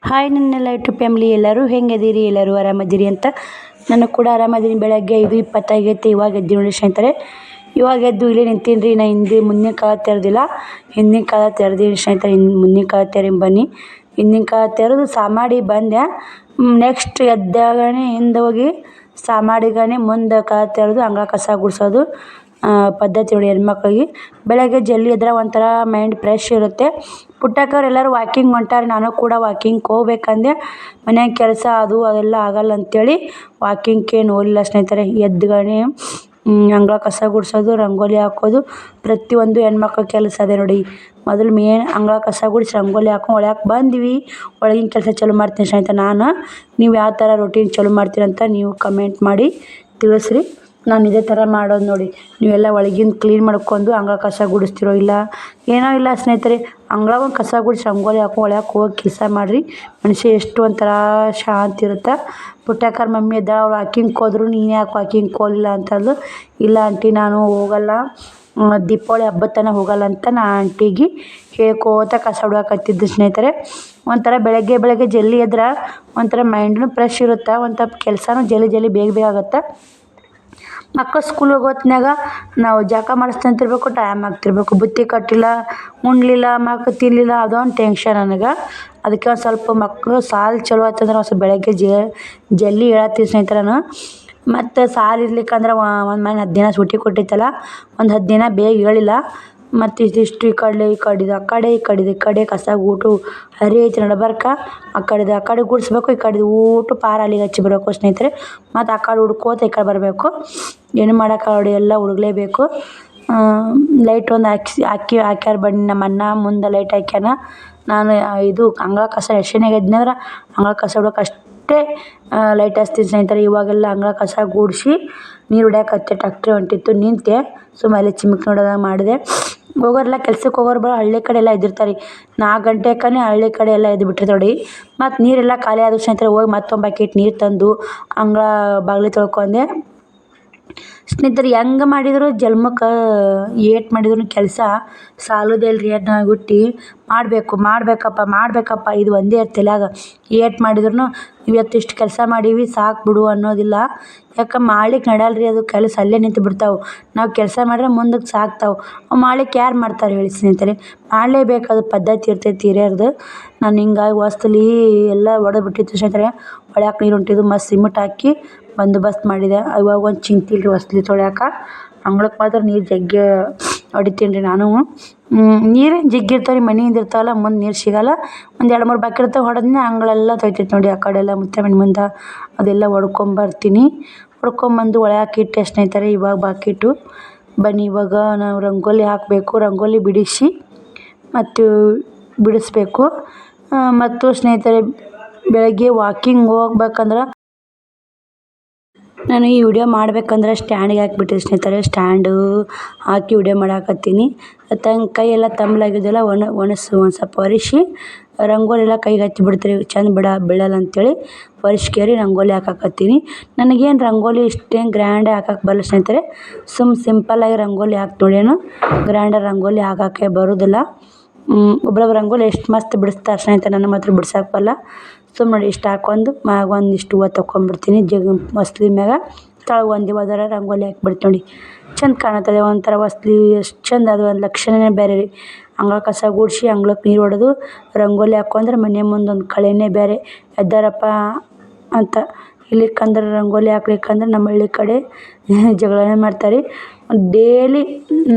Hi ನನ್ನೆಲ್ಲ YouTube family ಎಲ್ಲರೂ ಹೆಂಗದೀರಿ, ಎಲ್ಲರೂ ಆರಾಮದಿರಿ ಅಂತ. ನಾನು ಕೂಡ ಆರಾಮದೀನಿ. ಬೆಳಗ್ಗೆ 5:20 ಆಗೈತೆ. ಇವಾಗ ಎದ್ದು ನೋಡಿ ಸ್ನೇಹಿತರೆ. ಇವಾಗ ಎದ್ದು ಇಲ್ಲೇ ನಿಂತೀನಿ ರೀ. ನಾ ಮುಂದಿನ ಕಾಲ ತೆರೆದಿಲ್ಲ, ಹಿಂದಿನ ಕಾಲ ತೆರೆದೀನಿ ಸ್ನೇಹಿತರೆ. ಮುಂದಿನ ಕಾಲ ತೆರೀಮ್ ಬನ್ನಿ. ಹಿಂದಿನ ಕಾಲ ತೆರೆದು ಸಾಮಾಡಿ ಬಂದೆ. ನೆಕ್ಸ್ಟ್ ಎದ್ದಾಗನೇ ಹಿಂದೆ ಹೋಗಿ ಸಾಮಾಡಿಗಾನೆ ಮುಂದೆ ಕಾಲ ತೆರೆದು ಅಂಗಳ ಕಸ ಗುಡಿಸೋದು ಪದ್ಧತಿ ನೋಡಿ ಹೆಣ್ಮಕ್ಳಿಗೆ. ಬೆಳಗ್ಗೆ ಜಲ್ದಿ ಎದ್ರೆ ಒಂಥರ ಮೈಂಡ್ ಫ್ರೆಶ್ ಇರುತ್ತೆ. ಪುಟ್ಟಕ್ಕವ್ರು ಎಲ್ಲರೂ ವಾಕಿಂಗ್ ಹೊಂಟಾರೆ. ನಾನು ಕೂಡ ವಾಕಿಂಗ್ ಹೋಗ್ಬೇಕಂದೆ. ಮನ್ಯಾಗ ಕೆಲಸ ಅದೆಲ್ಲ ಆಗಲ್ಲ ಅಂಥೇಳಿ ವಾಕಿಂಗ್ಗೇನು ಹೋಗಲಿಲ್ಲ ಸ್ನೇಹಿತರೆ. ಎದ್ದುಗಣೆ ಅಂಗಳ ಕಸ ಗುಡಿಸೋದು, ರಂಗೋಲಿ ಹಾಕೋದು ಪ್ರತಿಯೊಂದು ಹೆಣ್ಮಕ್ಳ ಕೆಲಸ ಅದೇ ನೋಡಿ. ಮೊದಲು ಮೇನ್ ಅಂಗಳ ಕಸ ಗುಡಿಸಿ ರಂಗೋಲಿ ಹಾಕೊಂಡು ಒಳಗೆ ಬಂದ್ವಿ. ಒಳಗಿನ ಕೆಲಸ ಚಾಲೂ ಮಾಡ್ತೀನಿ ಸ್ನೇಹಿತರೆ ನಾನು. ನೀವು ಯಾವ ಥರ ರೊಟೀನ್ ಚಾಲೂ ಮಾಡ್ತೀರಂತ ನೀವು ಕಮೆಂಟ್ ಮಾಡಿ ತಿಳಿಸ್ರಿ. ನಾನು ಇದೇ ಥರ ಮಾಡೋದು ನೋಡಿ. ನೀವೆಲ್ಲ ಒಳಗಿಂದ ಕ್ಲೀನ್ ಮಾಡ್ಕೊಂಡು ಅಂಗಳ ಕಸ ಗುಡಿಸ್ತಿರೋ ಇಲ್ಲ ಏನೋ ಇಲ್ಲ ಸ್ನೇಹಿತರೆ. ಅಂಗಳ ಕಸ ಗುಡಿಸಿ ರಂಗೋಲಿ ಹಾಕೋ ಒಳಗೆ ಹೋಗಿ ಕೆಲಸ ಮಾಡಿರಿ. ಮನುಷ್ಯ ಎಷ್ಟು ಒಂಥರ ಶಾಂತಿ ಇರುತ್ತೆ. ಪುಟ್ಟಕ್ಕರ ಮಮ್ಮಿ ಇದ್ದ ಅವ್ರು ವಾಕಿಂಗ್ ಹೋದ್ರು, ನೀನು ಯಾಕೆ ವಾಕಿಂಗ್ ಹೋಗಲಿಲ್ಲ ಅಂತಂದು. ಇಲ್ಲ ಆಂಟಿ ನಾನು ಹೋಗಲ್ಲ, ದೀಪಾವಳಿ ಹಬ್ಬದ ತನಕ ಹೋಗಲ್ಲ ಅಂತ ನಾ ಆಂಟಿಗೆ ಹೇಳ್ಕೋತ ಕಸ ಹೊಡ್ಯಾಕತ್ತಿದ್ದೆ ಸ್ನೇಹಿತರೆ. ಒಂಥರ ಬೆಳಗ್ಗೆ ಜಲ್ದಿ ಎದ್ರೆ ಒಂಥರ ಮೈಂಡ್ನು ಫ್ರೆಶ್ ಇರುತ್ತೆ. ಒಂಥರ ಕೆಲಸನೂ ಜಲ್ದಿ ಬೇಗ ಆಗುತ್ತೆ. ಮಕ್ಕಳು ಸ್ಕೂಲಿಗೆ ಹೊತ್ನ್ಯಾಗ ನಾವು ಜಳಕ ಮಾಡಿಸ್ಕೊಂತಿರ್ಬೇಕು, ಟೈಮ್ ಆಗ್ತಿರ್ಬೇಕು. ಬುತ್ತಿ ಕಟ್ಟಿಲ್ಲ, ಉಣ್ಲಿಲ್ಲ, ಮಕ್ಕಳು ತಿನ್ನಲಿಲ್ಲ, ಅದೊಂದು ಟೆನ್ಷನ್ ನನಗೆ. ಅದಕ್ಕೆ ಒಂದು ಸ್ವಲ್ಪ ಮಕ್ಕಳು ಸಾಲು ಚಲೋ ಆಯ್ತಂದ್ರೆ ಒಂದು ಸ್ವಲ್ಪ ಬೆಳಗ್ಗೆ ಜಲ್ದಿ ಏಳತ್ತೀನಿ ಸ್ನೇಹಿತರೆ ನಾನು. ಮತ್ತು ಸಾಲು ಇರ್ಲಿಕ್ಕಂದ್ರೆ ಒಂದು 10 ದಿನ ಸೂಟಿ ಕೊಟ್ಟಿತ್ತಲ್ಲ, ಒಂದು 10 ದಿನ ಬೇಗ ಹೇಳಿಲ್ಲ. ಮತ್ತು ಇದಿಷ್ಟು ಈ ಕಡೆ ಕಸ ಊಟು ಹರಿ ಐತಿ ನಡ್ಬರ್ಕ. ಆ ಕಡೆ ಗುಡಿಸ್ಬೇಕು, ಈ ಕಡೆ ಊಟು ಪಾರ ಅಲ್ಲಿಗೆ ಹಚ್ಚಿ ಬರಬೇಕು ಸ್ನೇಹಿತರೆ. ಮತ್ತು ಆ ಕಡೆ ಹುಡ್ಕೋತ ಈ ಕಡೆ ಬರಬೇಕು. ಏನು ಮಾಡೋಕ್ಕಾಗಲ್ಲ, ಎಲ್ಲ ಹುಡುಗಲೇಬೇಕು. ಲೈಟ್ ಒಂದು ಹಾಕ್ಯಾರ ಬನ್ನಿ ನಮ್ಮ ಅಣ್ಣ ಮುಂದೆ ಲೈಟ್ ಹಾಕ್ಯಾನ. ನಾನು ಇದು ಅಂಗಳ ಕಸ ಎಷ್ಟೇನಾಗ ಇದ್ನಂದ್ರೆ ಅಂಗಳ ಕಸ ಹೊಡ್ಯಕ್ಕೆ ಅಷ್ಟೇ ಲೈಟ್ ಹಚ್ತೀನಿ ಸ್ನೇಹಿತರೆ. ಇವಾಗೆಲ್ಲ ಅಂಗಳ ಕಸ ಗುಡಿಸಿ ನೀರು ಹೊಡ್ಯಾಕತ್ತೆ. ಟ್ಯಾಕ್ಟ್ರಿ ಹೊಂಟಿತ್ತು, ನಿಂತೆ ಸುಮ್ಮ ಅಲ್ಲಿ ಚಿಮ್ಕಿ ನೋಡೋದ ಮಾಡಿದೆ. ಹೋಗೋರೆಲ್ಲ ಕೆಲ್ಸಕ್ಕೆ ಹೋಗೋರು ಹಳ್ಳಿ ಕಡೆ ಎಲ್ಲ ಎದ್ದಿರ್ತಾರೆ. 4 ಗಂಟೆಕನೇ ಹಳ್ಳಿ ಕಡೆ ಎಲ್ಲ ಎದ್ದು ಬಿಟ್ಟಿರ್ತಾರೆ ನೋಡಿ. ಮತ್ತು ನೀರೆಲ್ಲ ಖಾಲಿ ಆದ ಸ್ನೇಹಿತರೆ. ಹೋಗಿ ಮತ್ತೊಂದು ಬಕೆಟ್ ನೀರು ತಂದು ಅಂಗಳ ಬಾಗಿಲು ತೊಳ್ಕೊಂಡೆ ಸ್ನೇಹಿತರೆ. ಹೆಂಗೆ ಮಾಡಿದ್ರು ಜನ್ಮಕ್ಕೆ ಏಟ್ ಮಾಡಿದ್ರು ಕೆಲಸ ಸಾಲೋದೇ ಇಲ್ರಿ. ಹುಟ್ಟಿ ಮಾಡಬೇಕಪ್ಪ ಇದು ಒಂದೇ ತಲೆಯಾಗ. ಏಟ್ ಮಾಡಿದ್ರು ಇವತ್ತು ಇಷ್ಟು ಕೆಲಸ ಮಾಡೀವಿ ಸಾಕು ಬಿಡು ಅನ್ನೋದಿಲ್ಲ. ಯಾಕೆ ಮಾಡ್ಲಿಕ್ಕೆ ನಡೆಯಲ್ಲ ರೀ. ಅದು ಕೆಲಸ ಅಲ್ಲೇ ನಿಂತು ಬಿಡ್ತಾವೆ. ನಾವು ಕೆಲಸ ಮಾಡಿದ್ರೆ ಮುಂದಕ್ಕೆ ಸಾಗ್ತಾವೆ. ಅವು ಮಾಡ್ಲಿಕ್ಕೆ ಯಾರು ಮಾಡ್ತಾರೆ ಹೇಳಿ ಸ್ನೇಹಿತರೆ. ಮಾಡಲೇಬೇಕು, ಅದು ಪದ್ಧತಿ ಇರ್ತೈತಿ ಹಿರಿಯರ್ದು. ನಾನು ಹಿಂಗಾಗಿ ಹೊಸ್ತಲಿ ಎಲ್ಲ ಒಡೆದ್ಬಿಟ್ಟಿತ್ತು ಸ್ನೇಹಿತರೆ. ಒಳ್ಯಾಕೆ ನೀರು ಹೊಂಟಿದ್ದು ಮಸ್ತ್ ಸಿಮೆಂಟ್ ಹಾಕಿ ಬಂದೋಬಸ್ತ್ ಮಾಡಿದೆ. ಇವಾಗ ಒಂದು ಚಿಂತೆ ಇಲ್ರಿ ಹೊಸ್ಲಿ ತೊಳ್ಯಾಕೆ. ಅಂಗಳಕ್ಕೆ ಮಾತ್ರ ನೀರು ಜಗ್ಗಿ ಹೊಡಿತೀನಿ ರೀ ನಾನು. ನೀರೇನು ಜಗ್ಗಿ ಇರ್ತಾವೆ ರೀ, ಮನೆಯಿಂದ ಇರ್ತಾವಲ್ಲ, ಮುಂದೆ ನೀರು ಸಿಗಲ್ಲ. ಒಂದು 2-3 ಬಕೆಟ್ ಹೊಡೆದ್ನೆ ಅಂಗಳೆಲ್ಲ ತೊಯ್ತೈತೆ ನೋಡಿ. ಆ ಕಡೆ ಎಲ್ಲ ಮುತ್ತೆ ಮನೆ ಮುಂದೆ ಅದೆಲ್ಲ ಹೊಡ್ಕೊಂಬರ್ತೀನಿ. ಹೊಡ್ಕೊಂಬಂದು ಒಳಗೆ ಇಟ್ಟೆ ಸ್ನೇಹಿತರೆ. ಇವಾಗ ಬಕೆಟು ಬನ್ನಿ. ಇವಾಗ ನಾವು ರಂಗೋಲಿ ಹಾಕಬೇಕು. ರಂಗೋಲಿ ಬಿಡಿಸಿ ಮತ್ತು ಬಿಡಿಸ್ಬೇಕು. ಮತ್ತು ಸ್ನೇಹಿತರೆ ಬೆಳಗ್ಗೆ ವಾಕಿಂಗ್ ಹೋಗ್ಬೇಕಂದ್ರೆ ನಾನು ಈ ವಿಡಿಯೋ ಮಾಡ್ಬೇಕಂದ್ರೆ ಸ್ಟ್ಯಾಂಡಿಗೆ ಹಾಕಿಬಿಟ್ಟಿದ್ದೆ ಸ್ನೇಹಿತರೆ. ಸ್ಟ್ಯಾಂಡು ಹಾಕಿ ವಿಡಿಯೋ ಮಾಡಾಕತ್ತೀನಿ. ಕೈಯೆಲ್ಲ ತಂಬ್ಲಾಗಿದ್ದೆಲ್ಲ ಒಂದು ಸ್ವಲ್ಪ ಒರೆಸಿ ರಂಗೋಲಿ ಎಲ್ಲ ಕೈಗೆ ಹಚ್ಚಿಬಿಡ್ತೀರಿ ಚೆಂದ ಬೀಳಲ್ಲ ಅಂಥೇಳಿ ಒರೆಸ್ಕೇರಿ ರಂಗೋಲಿ ಹಾಕಾಕತ್ತೀನಿ. ನನಗೇನು ರಂಗೋಲಿ ಇಷ್ಟೇನು ಗ್ರ್ಯಾಂಡಾಗಿ ಹಾಕಕ್ಕೆ ಬರಲ್ಲ ಸ್ನೇಹಿತರೆ. ಸಿಂಪಲ್ಲಾಗಿ ರಂಗೋಲಿ ಹಾಕಿ ನೋಡೇನು ಗ್ರ್ಯಾಂಡಾಗಿ ರಂಗೋಲಿ ಹಾಕೋಕ್ಕೆ ಬರೋದಿಲ್ಲ. ಒಬ್ಬೊಬ್ರು ರಂಗೋಲಿ ಎಷ್ಟು ಮಸ್ತ್ ಬಿಡಿಸ್ತಾರೆ ಸ್ನೇಹಿತರೆ. ನನ್ನ ಮಾತ್ರ ಬಿಡ್ಸಕ್ಕೆ ಬರಲ್ಲ. ಸುಮ್ಮನೆ ನೋಡಿ ಇಷ್ಟು ಹಾಕೊಂಡು ಮ್ಯಾಗ ಒಂದಿಷ್ಟು ಹೂವು ತೊಗೊಂಬಿಡ್ತೀನಿ. ಹೊಸ್ಲಿ ಮ್ಯಾಗ ತಳಗೆ ಒಂದೇ ಹೋದರೆ ರಂಗೋಲಿ ಹಾಕ್ಬಿಡ್ತೀನಿ ನೋಡಿ. ಚೆಂದ ಕಾಣುತ್ತದೆ. ಒಂಥರ ಹೊಸ್ಲಿ ಎಷ್ಟು ಚೆಂದ, ಅದು ಒಂದು ಲಕ್ಷಣವೇ ಬೇರೆ ರೀ. ಅಂಗಳ ಕಸ ಗುಡಿಸಿ ಅಂಗಳಕ್ಕೆ ನೀರು ಹೊಡೆದು ರಂಗೋಲಿ ಹಾಕೊಂಡ್ರೆ ಮನೆ ಮುಂದೆ ಒಂದು ಕಳೆನೇ ಬೇರೆ. ಎದ್ದಾರಪ್ಪ ಅಂತ. ಇಲ್ಲಿಕ್ಕಂದ್ರೆ ರಂಗೋಲಿ ಹಾಕ್ಲಿಕ್ಕಂದ್ರೆ ನಮ್ಮ ಹಳ್ಳಿ ಕಡೆ ಜಗಳನೇ ಮಾಡ್ತಾರೆ. ಡೇಲಿ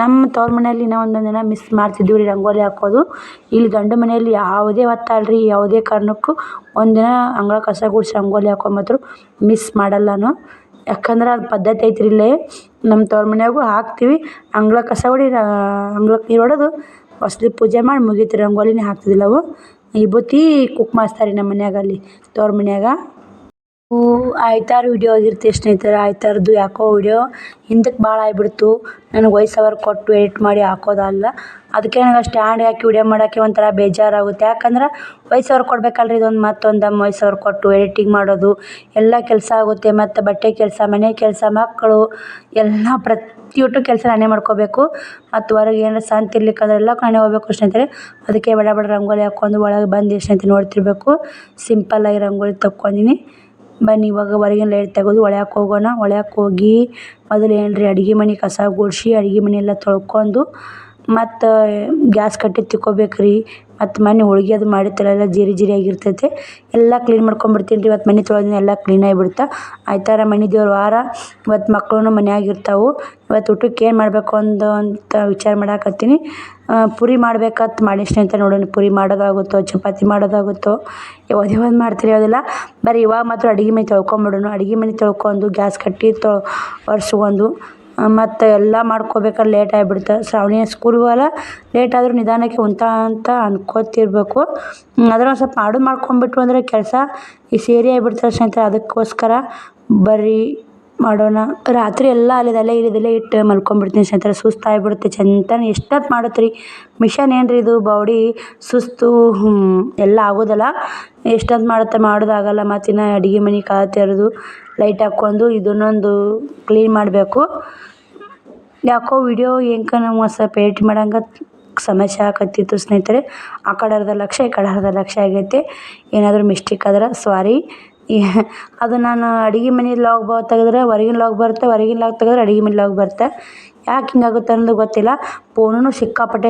ನಮ್ಮ ತವ್ರ ಮನೆಯಲ್ಲಿ ನಾವು ಒಂದೊಂದು ದಿನ ಮಿಸ್ ಮಾಡ್ತಿದ್ದೀವಿ ರೀ ರಂಗೋಲಿ ಹಾಕೋದು. ಇಲ್ಲಿ ಗಂಡು ಮನೆಯಲ್ಲಿ ಯಾವುದೇ ಹೊತ್ತಲ್ರಿ ಯಾವುದೇ ಕಾರಣಕ್ಕೂ ಒಂದಿನ ಅಂಗಳ ಕಸ ಗುಡಿಸಿ ರಂಗೋಲಿ ಹಾಕೊಂಬತ್ರು ಮಿಸ್ ಮಾಡಲ್ಲ ನಾನು. ಯಾಕಂದ್ರೆ ಅದು ಪದ್ಧತಿ ಐತ್ರಿ ಇಲ್ಲೇ ನಮ್ಮ ತವ್ರ ಮನೆಯಾಗೂ ಹಾಕ್ತೀವಿ. ಅಂಗಳ ಕಸ ಅಂಗಳಕ್ಕೆ ನೀರು ಹೊಡೆದು ಹೊಸ್ಲಿ ಪೂಜೆ ಮಾಡಿ ಮುಗೀತು. ರಂಗೋಲಿನೇ ಹಾಕ್ತಿದ್ದಿಲ್ಲ ಅವು. ವಿಭೂತಿ ಕುಂಕುಮ ಹಚ್ತಾರೆ ನಮ್ಮ ಮನ್ಯಾಗ ಅಲ್ಲಿ ತವ್ರ ಮನ್ಯಾಗ. ಆಯ್ತಾರು ವಿಡಿಯೋ ಆಗಿರ್ತೀವಿ ಸ್ನೇಹಿತರೆ. ಆಯ್ತಾರದ್ದು ಯಾಕೋ ವಿಡಿಯೋ ಹಿಂದಕ್ಕೆ ಭಾಳ ಆಗಿಬಿಡ್ತು. ನನಗೆ ವಾಯ್ಸ್ ಓವರ್ ಕೊಟ್ಟು ಎಡಿಟ್ ಮಾಡಿ ಹಾಕೋದಲ್ಲ. ಅದಕ್ಕೆ ನನಗೆ ಸ್ಟ್ಯಾಂಡ್ ಹಾಕಿ ವಿಡಿಯೋ ಮಾಡೋಕ್ಕೆ ಒಂಥರ ಬೇಜಾರಾಗುತ್ತೆ. ಯಾಕಂದ್ರೆ ವಾಯ್ಸ್ ಓವರ್ ಕೊಡಬೇಕಲ್ರಿ, ಇದೊಂದು ಮತ್ತೊಂದು ವಾಯ್ಸ್ ಓವರ್ ಕೊಟ್ಟು ಎಡಿಟಿಂಗ್ ಮಾಡೋದು ಎಲ್ಲ ಕೆಲಸ ಆಗುತ್ತೆ. ಮತ್ತು ಬಟ್ಟೆ ಕೆಲಸ, ಮನೆ ಕೆಲಸ, ಮಕ್ಕಳು ಎಲ್ಲ ಪ್ರತಿಯೊಟ್ಟು ಕೆಲಸ ನಾನೇ ಮಾಡ್ಕೋಬೇಕು. ಮತ್ತು ಹೊರಗೆ ಏನಾರ ಸಂತೆ ಇರ್ಲಿಕ್ಕಂದ್ರೆ ಎಲ್ಲ ನಾನೇ ಹೋಗ್ಬೇಕು ಸ್ನೇಹಿತರೆ. ಅದಕ್ಕೆ ಬಡ ಬಡ ರಂಗೋಲಿ ಹಾಕ್ಕೊಂಡು ಒಳಗೆ ಬಂದು ಸ್ನೇಹಿತರೆ ನೋಡ್ತಿರ್ಬೇಕು. ಸಿಂಪಲ್ಲಾಗಿ ರಂಗೋಲಿ ತಕ್ಕೊಂಡಿನಿ. ಬನ್ನಿ ಇವಾಗ ಹೊರಗಿನ ಲೈಟ್ ತೆಗೆದು ಒಳ್ಯಾಕೆ ಹೋಗೋಣ. ಒಳ್ಯಾಕೆ ಹೋಗಿ ಮೊದಲು ಏನ್ರಿ ಅಡುಗೆ ಮನೆ ಕಸ ಗುಡಿಸಿ ಅಡುಗೆ ಮನೆ ಎಲ್ಲ ತೊಳ್ಕೊಂಡು ಮತ್ತು ಗ್ಯಾಸ್ ಕಟ್ಟಿ ತಿಕ್ಕೋಬೇಕು ರೀ. ಮತ್ತು ಮನೆ ಹೋಳ್ಗೆ ಅದು ಮಾಡಿರ್ತೀರಲ್ಲ ಎಲ್ಲ ಜೀರಿ ಆಗಿರ್ತೈತೆ, ಎಲ್ಲ ಕ್ಲೀನ್ ಮಾಡ್ಕೊಂಬಿಡ್ತೀನಿ ರೀ. ಇವತ್ತು ಮನೆ ತೊಳೆದಿನಿ, ಎಲ್ಲ ಕ್ಲೀನ್ ಆಗಿಬಿಡ್ತಾ. ಆಯ್ತಾರ ಮನೆ ದೇವ್ರ ವಾರ. ಇವತ್ತು ಮಕ್ಕಳು ಮನ್ಯಾಗ ಇರ್ತಾವೆ. ಇವತ್ತು ಊಟಕ್ಕೆ ಏನು ಮಾಡಬೇಕು ಅಂತ ವಿಚಾರ ಮಾಡಾಕತ್ತೀನಿ. ಪುರಿ ಮಾಡ್ಬೇಕಂತ ಮಾಡಿ ಸ್ನೇಹಿತರೆ. ನೋಡೋಣ ಪುರಿ ಮಾಡೋದಾಗುತ್ತೋ ಚಪಾತಿ ಮಾಡೋದಾಗುತ್ತೋ ಯಾವುದೇ ಒಂದು ಮಾಡ್ತೀರಿ ಯಾವುದಿಲ್ಲ. ಬರೀ ಇವಾಗ ಮಾತ್ರ ಅಡುಗೆ ಮನೆ ತೊಳ್ಕೊಂಬಿಡೋಣ. ಅಡುಗೆ ಮನೆ ತೊಳ್ಕೊಂಡು ಗ್ಯಾಸ್ ಕಟ್ಟಿ ಒರೆಸ್ಕೊಂಡು ಮತ್ತು ಎಲ್ಲ ಮಾಡ್ಕೋಬೇಕಾದ್ರೆ ಲೇಟ್ ಆಗಿಬಿಡ್ತು. ಶ್ರಾವಣಿ ಸ್ಕೂಲ್ಗೆ ಹೋಗಲ್ಲ, ಲೇಟ್ ಆದರೂ ನಿಧಾನಕ್ಕೆ ಉಣ್ತಾ ಅಂತ ಅನ್ಕೋತಿರ್ಬೇಕು. ಅದ್ರ ಒಂದು ಸ್ವಲ್ಪ ಮಾಡ್ಕೊಂಬಿಟ್ವು ಅಂದರೆ ಕೆಲಸ ಈ ಸೇರಿ ಆಗಿಬಿಡ್ತಾರೆ ಸ್ನೇಹಿತರೆ. ಅದಕ್ಕೋಸ್ಕರ ಬರ್ರಿ ಮಾಡೋಣ. ರಾತ್ರಿ ಎಲ್ಲ ಅಲ್ಲಿದಲ್ಲೇ ಇಟ್ಟು ಮಲ್ಕೊಂಬಿಡ್ತೀನಿ ಸ್ನೇಹಿತರೆ. ಸುಸ್ತು ಆಗಿಬಿಡುತ್ತೆ ಚಂತನ. ಎಷ್ಟೊತ್ತು ಮಾಡುತ್ತೆ ರೀ ಮಿಷನ್, ಏನು ರೀ ಇದು ಬಾಡಿ ಸುಸ್ತು ಎಲ್ಲ ಆಗೋದಲ್ಲ. ಎಷ್ಟೊತ್ತು ಮಾಡೋದಾಗಲ್ಲ. ಮತ್ತು ಇನ್ನು ಅಡುಗೆ ಮನೆ ತೆರೆದು ಲೈಟ್ ಹಾಕ್ಕೊಂಡು ಇದನ್ನೊಂದು ಕ್ಲೀನ್ ಮಾಡಬೇಕು. ಯಾಕೋ ವಿಡಿಯೋ ಹೆಂಗೆ ನಾವು ಸ್ವಲ್ಪ ಎಡಿಟ್ ಮಾಡಂಗೆ ಸಮಸ್ಯೆ ಆಕತ್ತಿತ್ತು ಸ್ನೇಹಿತರೆ. ಆ ಕಡೆ ಅರ್ಧ ಲಕ್ಷ ಈ ಕಡೆ ಅರ್ಧ ಲಕ್ಷ ಆಗೈತೆ. ಏನಾದರೂ ಮಿಸ್ಟೇಕ್ ಆದ್ರೆ ಸಾರಿ. ಅದು ನಾನು ಅಡುಗೆ ಮನೆ ಲಾಗ್ ತೆಗೆದ್ರೆ ಹೊರಗಿನ ಲಾಗ್ ಬರುತ್ತೆ, ಹೊರಗಿನ ಲಾಗ್ ತೆಗೆದ್ರೆ ಅಡುಗೆ ಮನೆ ಲಾಗ್ ಬರುತ್ತೆ. ಯಾಕೆ ಹಿಂಗಾಗುತ್ತೆ ಅನ್ನೋದು ಗೊತ್ತಿಲ್ಲ. ಫೋನೂ ಸಿಕ್ಕಾಪಟ್ಟೆ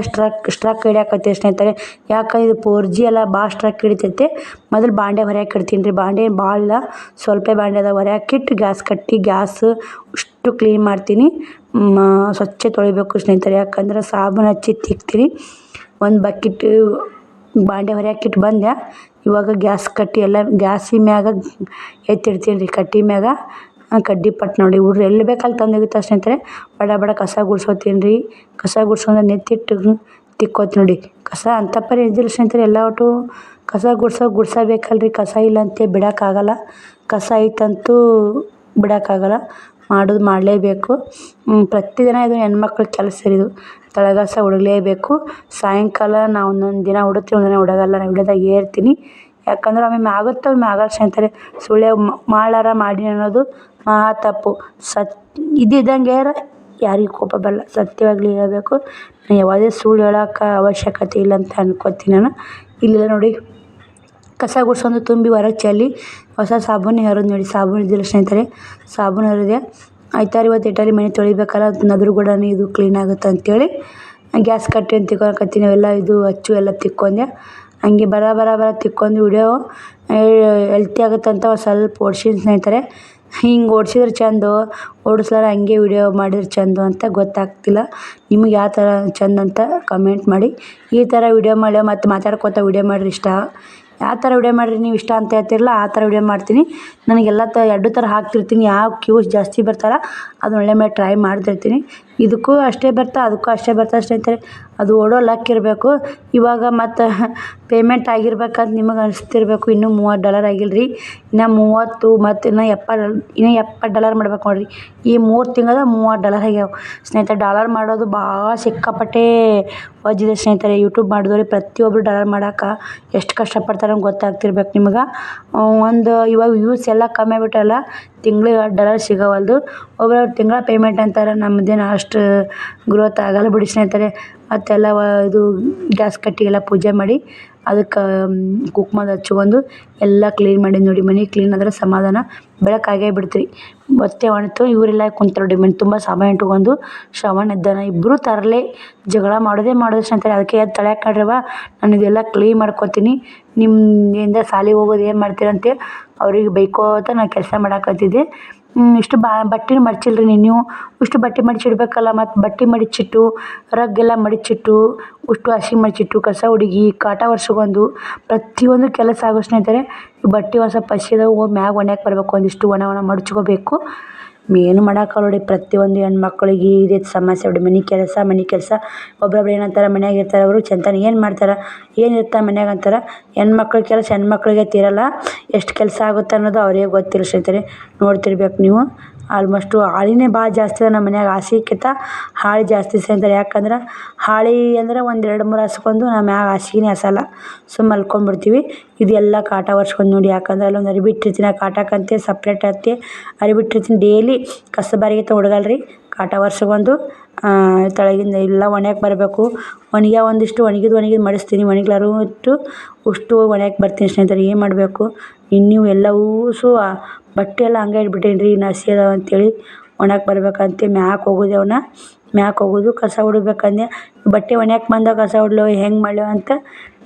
ಸ್ಟ್ರಕ್ ಹಿಡಿಯಾಕತ್ತೆ ಸ್ನೇಹಿತರೆ. ಯಾಕೆ ಇದು 4G ಎಲ್ಲ ಭಾಳ ಸ್ಟ್ರಕ್ ಹಿಡಿತೈತೆ. ಮೊದಲು ಬಾಂಡೆ ಹೊರ್ಯಾಕೆ ಇಡ್ತೀನಿ ರೀ. ಬಾಂಡೆ ಏನು ಭಾಳ ಇಲ್ಲ, ಸ್ವಲ್ಪ ಬಾಂಡೆ ಅದ. ಹೊರ್ಯಾಕಿಟ್ಟು ಗ್ಯಾಸ್ ಕಟ್ಟಿ ಅಷ್ಟು ಕ್ಲೀನ್ ಮಾಡ್ತೀನಿ. ಸ್ವಚ್ಛ ತೊಳಿಬೇಕು ಸ್ನೇಹಿತರೆ. ಯಾಕಂದ್ರೆ ಸಾಬೂನು ಹಚ್ಚಿ ತಿಕ್ತೀನಿ. ಒಂದು ಬಕೆಟ್ ಬಾಂಡೆ ಹೊರ್ಯಾಕಿಟ್ಟು ಬಂದೆ. ಇವಾಗ ಗ್ಯಾಸ್ ಕಟ್ಟಿ ಎಲ್ಲ ಗ್ಯಾಸಿನ ಮ್ಯಾಗ ಎತ್ತಿಡ್ತೀನಿ ರೀ. ಕಟ್ಟಿ ಮ್ಯಾಗ ಕಡ್ಡಿ ಪಟ್ಟು ನೋಡಿ ಹುಡ್ರು ಎಲ್ಲಿ ಬೇಕಲ್ಲಿ ತಂದೋಗಿರ್ತಾರೆ ಸ್ನೇಹಿತರೆ. ಬಡ ಕಸ ಗುಡ್ಸೋತೀನಿ ರೀ. ಕಸ ಗುಡ್ಸೋದು ನೆತ್ತಿಟ್ಟು ತಿಕ್ಕೋತೀನಿ ನೋಡಿ. ಕಸ ಅಂತಪ್ಪರಿ ಇದ್ದಿಲ್ಲ ಸ್ನೇಹಿತರೆ. ಎಲ್ಲ ಒಟ್ಟು ಕಸ ಗುಡ್ಸಬೇಕಲ್ರಿ. ಕಸ ಇಲ್ಲ ಅಂತ ಬಿಡೋಕ್ಕಾಗಲ್ಲ. ಕಸ ಐತಂತೂ ಬಿಡೋಕ್ಕಾಗಲ್ಲ. ಮಾಡೋದು ಮಾಡಲೇಬೇಕು. ಪ್ರತಿದಿನ ಇದು ಹೆಣ್ಮಕ್ಳ ಕೆಲಸ ಇದು. ತಳಗಸ ಉಡಲೇಬೇಕು. ಸಾಯಂಕಾಲ ನಾವು ಒಂದೊಂದು ದಿನ ಉಡುತ್ತೀವಿ, ಒಂದೊಂದು ದಿನ ಉಡೋಲ್ಲ. ನಾನು ವಿಡಿಯೋದಾಗ ಹೇಳ್ತೀನಿ. ಯಾಕಂದ್ರೆ ಒಮ್ಮೆ ಆಗುತ್ತೆ, ಒಮ್ಮೆ ಆಗಲ್ಲ ಸ್ನೇಹಿತರೆ. ಸುಳ್ಳು ಮಾಡಾರ ಮಾಡಿ ಅನ್ನೋದು ಮಹಾ ತಪ್ಪು. ಇದ್ದಂಗೆ ಯಾರಿಗೂ ಕೋಪ ಬರಲ್ಲ. ಸತ್ಯವಾಗ್ಲಿ ಹೇಳಬೇಕು. ಯಾವುದೇ ಸುಳ್ಳು ಹೇಳೋಕೆ ಅವಶ್ಯಕತೆ ಇಲ್ಲ ಅಂತ ಅನ್ಕೋತೀನಿ ನಾನು. ಇಲ್ಲೆಲ್ಲ ನೋಡಿ ಕಸ ಗುಡ್ಸೊಂದು ತುಂಬಿ ಹೊರಗೆ ಚೆಲ್ಲಿ ಹೊಸ ಸಾಬೂನು ಹರಿದು ನೋಡಿ. ಸಾಬೂನು ಇದ್ದಿಲ್ಲ ಸ್ನೇಹಿತರೆ, ಸಾಬೂನು ಹರಿದೆ. ಆಯ್ತಾರ ಇವತ್ತು ಇಟ್ಟಲ್ಲಿ ಮನೆ ತೊಳಿಬೇಕಲ್ಲ, ಅದ್ರ ಕೂಡ ಇದು ಕ್ಲೀನ್ ಆಗುತ್ತೆ ಅಂತೇಳಿ ಗ್ಯಾಸ್ ಕಟ್ಟಿ ಅಂತ ತಿಕ್ಕೊಳಕತ್ತೀನಿ. ಅವೆಲ್ಲ ಇದು ಹಚ್ಚು ಎಲ್ಲ ತಿಕ್ಕೊಂಡೆ. ಹಂಗೆ ಬರ ತಿಕ್ಕೊಂಡು ವಿಡಿಯೋ ಹೆಲ್ತಿ ಆಗುತ್ತೆ ಅಂತ ಸ್ವಲ್ಪ ಓಡ್ಸಿನಿ ಸ್ನೇಹಿತರೆ. ಹಿಂಗೆ ಓಡಿಸಿದ್ರೆ ಚೆಂದ, ಓಡಿಸ್ಲಾರ ಹಂಗೆ ವಿಡಿಯೋ ಮಾಡಿದ್ರೆ ಚೆಂದ ಅಂತ ಗೊತ್ತಾಗ್ತಿಲ್ಲ. ನಿಮಗೆ ಯಾವ ಥರ ಚೆಂದ ಅಂತ ಕಮೆಂಟ್ ಮಾಡಿ. ಈ ಥರ ವಿಡಿಯೋ ಮಾಡಿ ಮತ್ತು ಮಾತಾಡ್ಕೊತ ವಿಡಿಯೋ ಮಾಡಿರಿ ಇಷ್ಟ. ಯಾವ ಥರ ವಿಡಿಯೋ ಮಾಡಿರಿ ನೀವು ಇಷ್ಟ ಅಂತ ಹೇಳ್ತಿರಲ್ಲ ಆ ಥರ ವಿಡಿಯೋ ಮಾಡ್ತೀನಿ. ನನಗೆಲ್ಲ ಎರಡು ಥರ ಹಾಕ್ತಿರ್ತೀನಿ. ಯಾವ ಕ್ಯೂಸ್ ಜಾಸ್ತಿ ಬರ್ತಾರ ಅದು ಒಳ್ಳೆ ಮೇಲೆ ಟ್ರೈ ಮಾಡ್ತಿರ್ತೀನಿ. ಇದಕ್ಕೂ ಅಷ್ಟೇ ಅದಕ್ಕೂ ಅಷ್ಟೇ ಬರ್ತಾ ಸ್ನೇಹಿತರೆ. ಅದು ಓಡೋ ಲಕ್ ಇರಬೇಕು. ಇವಾಗ ಮತ್ತು ಪೇಮೆಂಟ್ ಆಗಿರ್ಬೇಕಂತ ನಿಮಗೆ ಅನಿಸ್ತಿರ್ಬೇಕು. ಇನ್ನೂ $30 ಆಗಿಲ್ಲ ರೀ. ಇನ್ನು 30 ಮತ್ತು ಇನ್ನೂ $70 ಮಾಡ್ಬೇಕು ನೋಡಿರಿ. ಈ 3 ತಿಂಗಳ $30 ಆಗ್ಯಾವ ಸ್ನೇಹಿತರೆ. ಡಾಲರ್ ಮಾಡೋದು ಭಾಳ ಸಿಕ್ಕಾಪಟ್ಟೆ ವಜ್ಜಿದೆ ಸ್ನೇಹಿತರೆ. ಯೂಟ್ಯೂಬ್ ಮಾಡಿದವ್ರಿ ಪ್ರತಿಯೊಬ್ಬರು ಡಾಲರ್ ಮಾಡೋಕೆ ಎಷ್ಟು ಕಷ್ಟಪಡ್ತಾರೆ ಅಂತ ಗೊತ್ತಾಗ್ತಿರ್ಬೇಕು ನಿಮ್ಗೆ. ಇವಾಗ ವ್ಯೂಸ್ ಎಲ್ಲ ಕಮ್ಮಿ ಆಗಿಬಿಟ್ಟಲ್ಲ, ತಿಂಗಳಿಗೆ $10 ಸಿಗೋವಲ್ದು. ಒಬ್ಬರು ತಿಂಗಳ ಪೇಮೆಂಟ್ ಅಂತಾರೆ. ನಮ್ಮದೇನು ಅಷ್ಟು ಗ್ರೋತ್ ಆಗಲ್ಲ ಬಿಡಿ ಸ್ನೇಹಿತರೆ. ಮತ್ತೆಲ್ಲ ಇದು ಗ್ಯಾಸ್ ಕಟ್ಟಿಗೆಲ್ಲ ಪೂಜೆ ಮಾಡಿ ಅದಕ್ಕೆ ಕುಕ್ಮದ ಹಚ್ಕೊಂಡು ಎಲ್ಲ ಕ್ಲೀನ್ ಮಾಡಿ ನೋಡಿ. ಮನೆ ಕ್ಲೀನ್ ಆದರೆ ಸಮಾಧಾನ. ಬೆಳಕಾಗೇ ಬಿಡ್ತೀರಿ. ಮತ್ತೆ ಒಣತು ಇವರೆಲ್ಲ ಕುಂತಾರೆ ನೋಡಿ. ಮನೆ ತುಂಬ ಸಾಮಾನು ಇಟ್ಕೊಂಡು ಶ್ರವಣ ಇದ್ದಾನೆ. ಇಬ್ಬರು ತರಲೆ ಜಗಳ ಮಾಡೋದೇ ಸ್ನೇಹಿತರೆ. ಅದಕ್ಕೆ ತಳ್ಯಾಕೆ ನಡ್ರವ ನಾನು ಇದೆಲ್ಲ ಕ್ಲೀನ್ ಮಾಡ್ಕೊತೀನಿ. ನಿಮ್ಮಿಂದ ಸಾಲಿಗೆ ಹೋಗೋದು ಏನು ಮಾಡ್ತೀರಂತೆ ಅವ್ರಿಗೆ ಬೈಕೋತ ನಾನು ಕೆಲಸ ಮಾಡಾಕತ್ತಿದ್ದೆ. ಇಷ್ಟು ಬಟ್ಟೆನೂ ಮಡಚಿಲ್ರಿ ನೀವು. ಇಷ್ಟು ಬಟ್ಟೆ ಮಡಚಿಡ್ಬೇಕಲ್ಲ. ಮತ್ತು ಬಟ್ಟೆ ಮಡಚಿಟ್ಟು ರಗ್ಗೆಲ್ಲ ಮಡಚಿಟ್ಟು ಉಷ್ಟು ಹಸಿ ಮಡಚಿಟ್ಟು ಕಸ ಹುಡುಗಿ ಕಾಟ ಒರೆಸ್ಕೊಂಡು ಪ್ರತಿಯೊಂದು ಕೆಲಸ ಆಗೋ ಸ್ನೇಹಿತರೆ. ಬಟ್ಟೆ ಒಂದು ಸ್ವಲ್ಪ ಹಸಿ ಅದಾವು ಮ್ಯಾಗ ಒಣ್ಯಾಕೆ ಬರಬೇಕು. ಒಂದಿಷ್ಟು ಒಣ ಮಡಚ್ಕೋಬೇಕು. ಏನು ಮಾಡೋಕ್ಕಲ್ಲ ನೋಡಿ. ಪ್ರತಿಯೊಂದು ಹೆಣ್ಮಕ್ಳಿಗೆ ಇದೇ ಸಮಸ್ಯೆ ನೋಡಿ. ಮನೆ ಕೆಲಸ ಒಬ್ಬೊಬ್ರು ಏನಂತಾರೆ ಮನ್ಯಾಗ ಇರ್ತಾರೆ ಅವರು ಚಂತನ ಏನು ಮಾಡ್ತಾರೆ, ಏನಿರ್ತಾರೆ ಮನ್ಯಾಗ ಅಂತಾರೆ. ಹೆಣ್ಮಕ್ಳ ಕೆಲಸ ಹೆಣ್ಮಕ್ಳಿಗೆ ತೀರಲ್ಲ, ಎಷ್ಟು ಕೆಲಸ ಆಗುತ್ತೆ ಅನ್ನೋದು ಅವ್ರಿಗೆ ಗೊತ್ತಿಲ್ಲ ಸ್ನೇಹಿತರೆ. ನೋಡ್ತಿರ್ಬೇಕು ನೀವು. ಆಲ್ಮೋಸ್ಟು ಹಾಳಿನೇ ಭಾಳ ಜಾಸ್ತಿ ಇದೆ ನಮ್ಮ ಮನ್ಯಾಗ. ಹಾಸಿಗೆಕ್ಕಿಂತ ಹಾಳು ಜಾಸ್ತಿ ಸ್ನೇಹಿತರೆ. ಯಾಕಂದ್ರೆ ಹಾಳಿ ಅಂದ್ರೆ ಒಂದು 2-3 ಹಾಸ್ಕೊಂಡು ನಮ್ಮ ಮ್ಯಾಗ ಹಾಸಿಗೆನೇ ಹಾಸಲ್ಲ, ಸುಮ್ಮ ಮಲ್ಕೊಂಡ್ಬಿಡ್ತೀವಿ. ಇದೆಲ್ಲ ಕಾಟ ಒರ್ಸ್ಕೊಂಡು ನೋಡಿ. ಯಾಕಂದ್ರೆ ಅಲ್ಲೊಂದು ಅರಿವಿ ಇಟ್ಟಿರ್ತೀನಿ, ಆ ಕಾಟಕ್ಕಂತೆ ಸಪ್ರೇಟ್ ಹತ್ತಿ ಅರಿವಿ ಇಟ್ಟಿರ್ತೀನಿ. ಡೈಲಿ ಕಸಬಾರಿಗೆ ತೊಗೊಳಗಲ್ರಿ, ಕಾಟ ಒರ್ಸ್ಕೊಂಡು ತಳಗಿಂದ ಎಲ್ಲ ಒಣಗಕ್ಕೆ ಬರಬೇಕು. ಒಂದಿಷ್ಟು ಒಣಗಿದ್ದು ಮಡಿಸ್ತೀನಿ, ಒಣಗ್ಲಾರು ಅಷ್ಟು ಒಣಗಕ್ಕೆ ಬರ್ತೀನಿ ಸ್ನೇಹಿತರೆ. ಏನು ಮಾಡಬೇಕು ಇನ್ನೂ ಎಲ್ಲವೂ ಬಟ್ಟೆ ಎಲ್ಲ ಹಂಗೆ ಇಟ್ಬಿಟ್ಟೇನಿ ರೀ, ಹಸಿ ಅದಾವ ಅಂತೇಳಿ. ಒಣಗಕ್ಕೆ ಬರ್ಬೇಕಂತ ಮ್ಯಾಕೆ ಹೋಗೋದು ಕಸ ಹೊಡಿಬೇಕಂದೆ. ಬಟ್ಟೆ ಒಣಗಕ್ಕೆ ಬಂದಾಗ ಕಸ ಹೊಡ್ಲೋ ಹೆಂಗೆ ಮಾಡ್ಲೋ ಅಂತ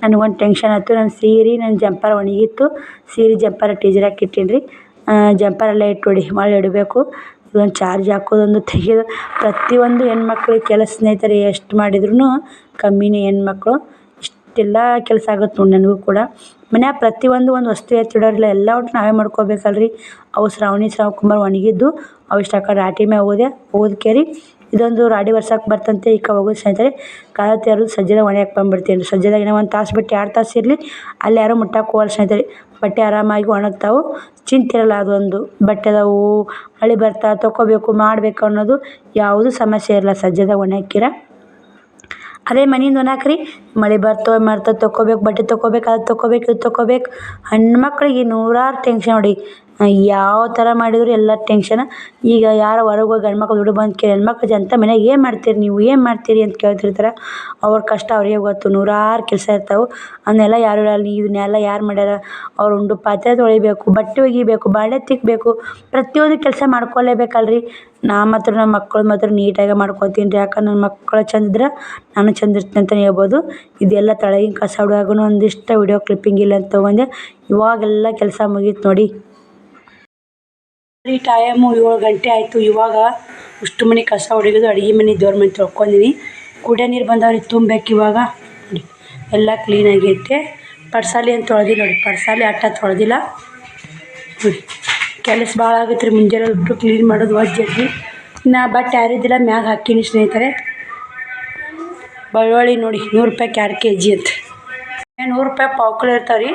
ನನಗೊಂದು ಟೆನ್ಷನ್ ಆಯ್ತು. ನನ್ನ ಜಂಪರ್ ಒಣಗಿತ್ತು, ಸೀರೆ ಜಂಪರ್ ಟೀಚರಾಗಿ ಇಟ್ಟೀನಿ ರೀ. ಜಂಪರೆಲ್ಲ ಇಟ್ಟು ಮಳೆ ಇಡಬೇಕು. ಇದೊಂದು ಚಾರ್ಜ್ ಹಾಕೋದೊಂದು ತೆಗೆಯೋದು, ಪ್ರತಿಯೊಂದು ಹೆಣ್ಮಕ್ಳಿಗೆ ಕೆಲಸ ಸ್ನೇಹಿತರೆ. ಎಷ್ಟು ಮಾಡಿದ್ರೂ ಕಮ್ಮಿನೇ ಹೆಣ್ಮಕ್ಳು. ಇಷ್ಟೆಲ್ಲ ಕೆಲಸ ಆಗುತ್ತೆ ನೋಡಿ ನನಗೂ ಕೂಡ. ಮನ್ಯಾಗ ಪ್ರತಿಯೊಂದು ಒಂದು ವಸ್ತು ಎತ್ತಿಡೋರಿಲ್ಲ, ಎಲ್ಲ ಒಟ್ಟು ನಾವೇ ಮಾಡ್ಕೋಬೇಕಲ್ರಿ. ಅವು ಶ್ರಾವಣಿ ಕುಮಾರ್ ಒಣಗಿದ್ದು ಅವು ಇಷ್ಟು ಆ ಕಡೆ ರಾಟಿ ಮ್ಯಾಗ ಹೋದ್ಕೇರಿ ಇದೊಂದು ರಾಡಿ ಒರ್ಸಕ್ಕೆ ಬರ್ತಂತೆ ಈಗ ಹೋಗೋದು ಸ್ನೇಹಿತರೆ. ಕಾಲ ತೆರೆದು ಸಜ್ಜದ ಒಣಗಕ್ಕೆ ಬಂದುಬಿಡ್ತೀನಿ ರೀ. ಸಜ್ಜದಾಗ ಏನೋ 1 ತಾಸು ಬಿಟ್ಟು 2 ತಾಸು ಇರಲಿ, ಅಲ್ಲಿ ಯಾರೂ ಮುಟ್ಟಕ್ಕೆ ಹೋಗಲ್ಲ ಸ್ನೇಹಿತರೆ. ಬಟ್ಟೆ ಆರಾಮಾಗಿ ಒಣಗ್ತಾವೆ, ಚಿಂತಿರಲ್ಲ. ಅದೊಂದು ಬಟ್ಟೆದವು ಮಳೆ ಬರ್ತಾ ತೊಗೋಬೇಕು ಮಾಡಬೇಕು ಅನ್ನೋದು ಯಾವುದೂ ಸಮಸ್ಯೆ ಇರಲ್ಲ ಸಜ್ಜದಾಗ ಒಣಗಿಕ್ಕಿರ. ಅದೇ ಮನೆಯಿಂದ ಒಣಾಕ್ರಿ, ಮಳೆ ಮಾಡ್ತಾ ತೊಗೋಬೇಕು, ಬಟ್ಟೆ ತೊಗೋಬೇಕು, ಅದು ತೊಗೋಬೇಕು, ಇದು ತೊಗೋಬೇಕು. ಹೆಣ್ಮಕ್ಳಿಗೆ ನೂರಾರು ಟೆನ್ಷನ್ ನೋಡಿ. ಯಾವ ಥರ ಮಾಡಿದ್ರು ಎಲ್ಲ ಟೆನ್ಷನ್. ಈಗ ಯಾರೋ ಹೊರಗೆ ಹೋಗಿ ಗಂಡ್ಮಕ್ಳು ದುಡ್ಡು ಬಂದು ಹೆಣ್ಮಕ್ಳು ಅಂತ ಮನ್ಯಾಗ ಏನು ಮಾಡ್ತೀರಿ ನೀವು, ಏನು ಮಾಡ್ತೀರಿ ಅಂತ ಕೇಳ್ತಿರ್ತಾರೆ. ಅವ್ರ ಕಷ್ಟ ಅವ್ರಿಗೆ ಗೊತ್ತು. ನೂರಾರು ಕೆಲಸ ಇರ್ತಾವೆ, ಅದನ್ನೆಲ್ಲ ಯಾರು ಹೇಳಲ್ಲ. ಇದನ್ನೆಲ್ಲ ಯಾರು ಮಾಡ್ಯಾರ? ಅವ್ರು ಉಂಡು ಪಾತ್ರೆ ತೊಳಿಬೇಕು, ಬಟ್ಟೆ ಒಗಿಬೇಕು, ಬಾಂಡೆ ತಿಕ್ಕಬೇಕು, ಪ್ರತಿಯೊಂದು ಕೆಲಸ ಮಾಡ್ಕೊಳ್ಳೇಬೇಕಲ್ರಿ. ನಮ್ಮ ಮಕ್ಕಳು ಮಾತ್ರ ನೀಟಾಗಿ ಮಾಡ್ಕೊತೀನಿ ರೀ. ಯಾಕಂದ್ರೆ ನನ್ನ ಮಕ್ಕಳು ಚಂದ ಇದ್ರೆ ನಾನು ಚಂದ ಇರ್ತೀನಿ ಅಂತಲೇ ಹೇಳ್ಬೋದು. ಇದೆಲ್ಲ ತಳಗಿನ ಕಸ ಹೊಡುವಾಗೂ ಒಂದಿಷ್ಟು ವಿಡಿಯೋ ಕ್ಲಿಪ್ಪಿಂಗ್ ಇಲ್ಲ ಅಂತ ತೊಗೊಂಡೆ. ಇವಾಗೆಲ್ಲ ಕೆಲಸ ಮುಗೀತು ನೋಡಿ. ಈ ಟೈಮು 7 ಗಂಟೆ ಆಯಿತು. ಇವಾಗ ಅಷ್ಟು ಮನೆ ಕಸ ಹೊಡೆಯೋದು, ಅಡುಗೆ ಮನೆ ದೇವ್ರ ಮನೆ ತೊಳ್ಕೊಂಡಿನಿ. ಕುಡಿಯೋ ನೀರು ಬಂದವ್ರಿಗೆ ತುಂಬಬೇಕು ಇವಾಗ ನೋಡಿ. ಎಲ್ಲ ಕ್ಲೀನಾಗೈತೆ. ಪಡ್ಸಾಲಿ ಅಂತ ತೊಳೆದಿ ನೋಡಿ, ಪಡ್ಸಾಲಿ ಅಟ್ಟ ತೊಳೆದಿಲ್ಲ ನೋಡಿ. ಕೆಲಸ ಭಾಳ ಆಗುತ್ತೆ ರೀ. ಮುಂಜಾನೆ ಉಟ್ಟು ಕ್ಲೀನ್ ಮಾಡೋದು ಜಲ್ದಿ. ಇನ್ನು ಬಟ್ಟೆ ಯಾರಿದ್ದಿಲ್ಲ ಮ್ಯಾಗ ಹಾಕೀನಿ ಸ್ನೇಹಿತರೆ. ಬೆಳ್ಳುಳ್ಳಿ ನೋಡಿ 100 ರೂಪಾಯ್ಗೆ 2 kg ಅಂತ. 100 ರೂಪಾಯಿ ಪಾವ್ಕಿಲೋ ಇರ್ತಾವೆ ರೀ,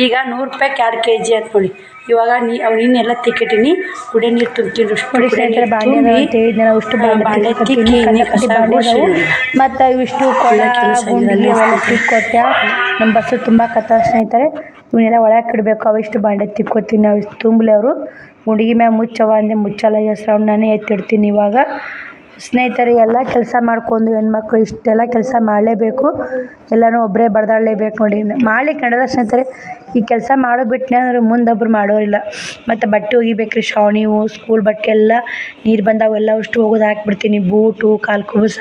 ಈಗ 100 ರೂಪಾಯ್ಗೆ 2 kg ಅಂತ ನೋಡಿ. ಇವಾಗ ನೀನೆಲ್ಲ ತಿಕ್ಕಿಟ್ಟಿನಿ, ಕುಡಿಯೋ ನೀರು ತುಂಬ್ತೀನಿ ಸ್ನೇಹಿತರೆ. ಮತ್ತು ಇವಿಷ್ಟು ತಿಕ್ಕೋತ್ಯ ನಮ್ಮ ಬಸ್ಸು ತುಂಬ ಕತ್ತ ಸ್ನೇಹಿತರೆ. ಇವನ್ನೆಲ್ಲ ಒಳಗೆ ಇಡಬೇಕು. ಅವಿಷ್ಟು ಬಾಂಡೆ ತಿಕ್ಕೋತೀನಿ. ನಾವು ಇಷ್ಟು ತುಂಬಲಿ ಅವರು ಗುಂಡಿಗೆ ಮ್ಯಾಗ ಮುಚ್ಚವ ಅಂದೆ ಮುಚ್ಚಲ್ಲ. ಹೆಸ್ರವ್ನು ನಾನೇ ಎತ್ತಿಡ್ತೀನಿ ಇವಾಗ ಸ್ನೇಹಿತರೆ. ಎಲ್ಲ ಕೆಲಸ ಮಾಡ್ಕೊಂಡು ಹೆಣ್ಮಕ್ಳು ಇಷ್ಟೆಲ್ಲ ಕೆಲಸ ಮಾಡಲೇಬೇಕು. ಎಲ್ಲನೂ ಒಬ್ಬರೇ ಬಡ್ದಾಡಲೇಬೇಕು ನೋಡಿ. ಮಾಡ್ಲಿಕ್ಕೆ ನಡೆದ ಸ್ನೇಹಿತರೆ. ಈ ಕೆಲಸ ಬಿಟ್ಟನೆ ಅಂದ್ರೆ ಮುಂದೊಬ್ರು ಮಾಡೋರಿಲ್ಲ. ಮತ್ತು ಬಟ್ಟೆ ಒಗಿಬೇಕು ರೀ. ಶ್ರಾವಣಿವು ಸ್ಕೂಲ್ ಬಟ್ಟೆ ಎಲ್ಲ ನೀರು ಬಂದಾವೆಲ್ಲ ಅಷ್ಟು ಒಗೆದು ಹಾಕ್ಬಿಡ್ತೀನಿ. ಬೂಟು, ಕಾಲು ಕುಬುಸ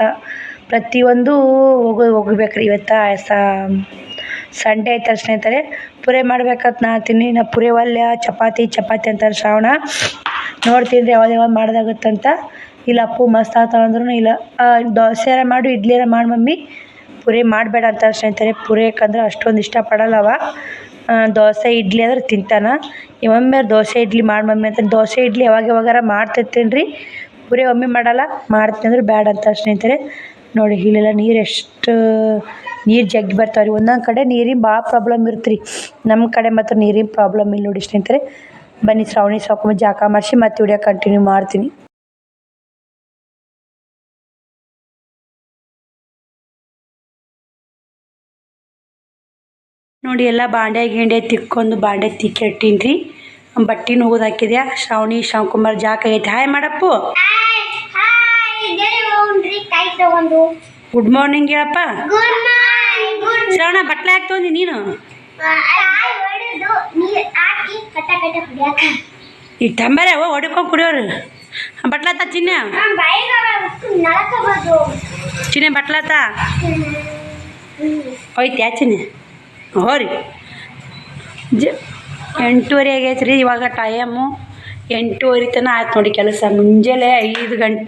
ಪ್ರತಿಯೊಂದು ಒಗಿಬೇಕು ರೀ. ಇವತ್ತು ಸಂಡೇ ಐತಲ್ಲ ಸ್ನೇಹಿತರೆ, ಪುರೆ ಮಾಡ್ಬೇಕಂತ ನಾತೀನಿ. ನಾ ಪುರೆ ಒಲ್ಲೆ ಚಪಾತಿ ಅಂತಾರೆ ಶ್ರಾವಣ. ನೋಡ್ತೀನಿ ರೀ ಯಾವ್ದು ಮಾಡ್ದಾಗುತ್ತಂತ. ಇಲ್ಲ ಅಪ್ಪು ಮಸ್ತ್ ಆಗ್ತಾವಂದ್ರೂ ಇಲ್ಲ ದೋಸೆ ಮಾಡು, ಇಡ್ಲಿಯಾರ ಮಾಡಿ ಮಮ್ಮಿ, ಪುರಿ ಮಾಡಬೇಡ ಅಂತ ಸ್ನೇಹಿತರೆ. ಪುರಿ ಯಾಕಂದ್ರೆ ಅಷ್ಟೊಂದು ಇಷ್ಟಪಡಲ್ಲವ. ದೋಸೆ ಇಡ್ಲಿ ಅಂದ್ರೆ ತಿಂತಾನ. ಒಮ್ಮೆ ದೋಸೆ ಇಡ್ಲಿ ಮಾಡಿ ಮಮ್ಮಿ ಅಂತ. ದೋಸೆ ಇಡ್ಲಿ ಯಾವಾಗಾರ ಮಾಡ್ತಿರ್ತೀನಿ ರೀ. ಪುರಿ ಒಮ್ಮೆ ಮಾಡಲ್ಲ, ಮಾಡ್ತೀನಿ ಅಂದ್ರೆ ಬ್ಯಾಡ ಅಂತ ಸ್ನೇಹಿತರೆ. ನೋಡಿ ಇಲ್ಲೆಲ್ಲ ನೀರು ಜಗ್ಗಿ ಬರ್ತಾವೆ ರೀ. ಒಂದೊಂದು ಕಡೆ ನೀರಿನ ಭಾಳ ಪ್ರಾಬ್ಲಮ್ ಇರುತ್ತೆ ರೀ. ನಮ್ಮ ಕಡೆ ಮಾತ್ರ ನೀರಿನ ಪ್ರಾಬ್ಲಮ್ ಇಲ್ಲ ನೋಡಿ ಸ್ನೇಹಿತರೆ. ಬನ್ನಿ ಶ್ರಾವಣಿ ಸಾಕು ಜಾಕ ಮಾಡಿಸಿ ಮತ್ತೆ ವಿಡಿಯೋ ಕಂಟಿನ್ಯೂ ಮಾಡ್ತೀನಿ. ನೋಡಿ ಎಲ್ಲ ಬಾಂಡೆ ತಿಕ್ಕೊಂಡು ಬಾಂಡೆ ತಿಕ್ಕಿಟ್ಟೀನಿ ರೀ. ಬಟ್ಟೆನೂ ಹೋಗೋದು ಹಾಕಿದ್ಯಾ. ಶ್ರಾವಣಿ ಶಿವಕುಮಾರ್ ಜಾಕ ಆಗೈತೆ. ಹಾಯ್ ಮಾಡಪ್ಪು. ಗುಡ್ ಮಾರ್ನಿಂಗ್ ಹೇಳಪ್ಪ. ಶ್ರಾವಣ ಬಟ್ಲೆ ಯಾಕೆ ತೊಗೊಂಡಿ ನೀನು? ಈ ಟಂಬರೆ ಹೊಡ್ಕೊಂಡು ಕುಡಿಯೋರು. ಬಟ್ಲಾತ ಚಿನ್ನ ಬಟ್ಲಾತ ಹೋಯ್ತು ಚಿನ್ನ. ಹೋ ರೀ 8:30 ಆಗೈತೆ ರೀ. ಇವಾಗ ಟೈಮು 8:30 ತನಕ ಆಯ್ತು ನೋಡಿ ಕೆಲಸ. ಮುಂಜಾನೆ 5 ಗಂಟೆ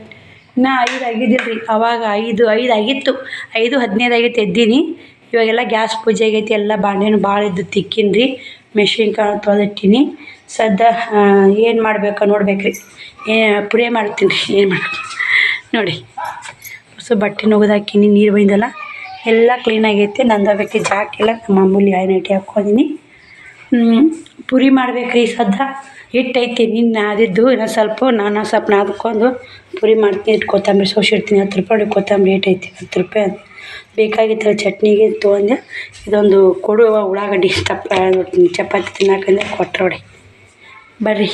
ಇನ್ನೂ 5 ಆಗಿದ್ದಿಲ್ಲ ರೀ. ಅವಾಗ 5 ಆಗಿತ್ತು. 5:15 ಆಗೈತೆ ಎದ್ದೀನಿ. ಇವಾಗೆಲ್ಲ ಗ್ಯಾಸ್ ಪೂಜೆ ಆಗೈತಿ. ಎಲ್ಲ ಬಾಂಡೆನೂ ಭಾಳ ಇದ್ದು ತಿಕ್ಕಿನಿ ರೀ. ಮೆಣಸಿನ್ಕಾಳು ತೊಳೆದಿಟ್ಟಿನಿ. ಸದ್ದ ಏನು ಮಾಡ್ಬೇಕು ನೋಡ್ಬೇಕು ರೀ. ಪುರಿ ಮಾಡ್ತೀನಿ ರೀ. ಏನು ಮಾಡ್ಬೇಕು ನೋಡಿ. ಸೊ ಬಟ್ಟೆ ಒಗೆದಾಕಿನಿ, ನೀರು ಬೈದಲ್ಲ, ಎಲ್ಲ ಕ್ಲೀನ್ ಆಗೈತೆ. ನಂದು ಬೇಕಿ ಜಾಕಿಲ್ಲ, ನಮ್ಮ ಮಾಮೂಲಿ ನೈಟಿ ಹಾಕ್ಕೊಂಡಿನಿ. ಪುರಿ ಮಾಡ್ಬೇಕು ರೀ. ಸದ್ದ ಹಿಟ್ಟೈತಿ, ನಿನ್ನ ನಾದಿದ್ದು ಇನ್ನೊಂದು ಸ್ವಲ್ಪ ನಾದ್ಕೊಂಡು ಪುರಿ ಮಾಡ್ತೀನಿ. ಕೊತ್ತಂಬರಿ ಸೋಸಿಡ್ತೀನಿ. 10 ರೂಪಾಯಿ ಕೊತ್ತಂಬರಿ ರೇಟ್ ಐತಿ, 10 ರೂಪಾಯಿ ಬೇಕಾಗಿತ್ತಲ್ಲ ಚಟ್ನಿಗೆ ತೊಗೊಂಡೆ. ಇದೊಂದು ಕೊಡುವ ಉಳ್ಳಾಗಡ್ಡಿ ಚಪಾತಿ ತಿನ್ನಕಂದ್ರೆ ಕೊಟ್ಟರೋಡಿ. ಬರ್ರಿ.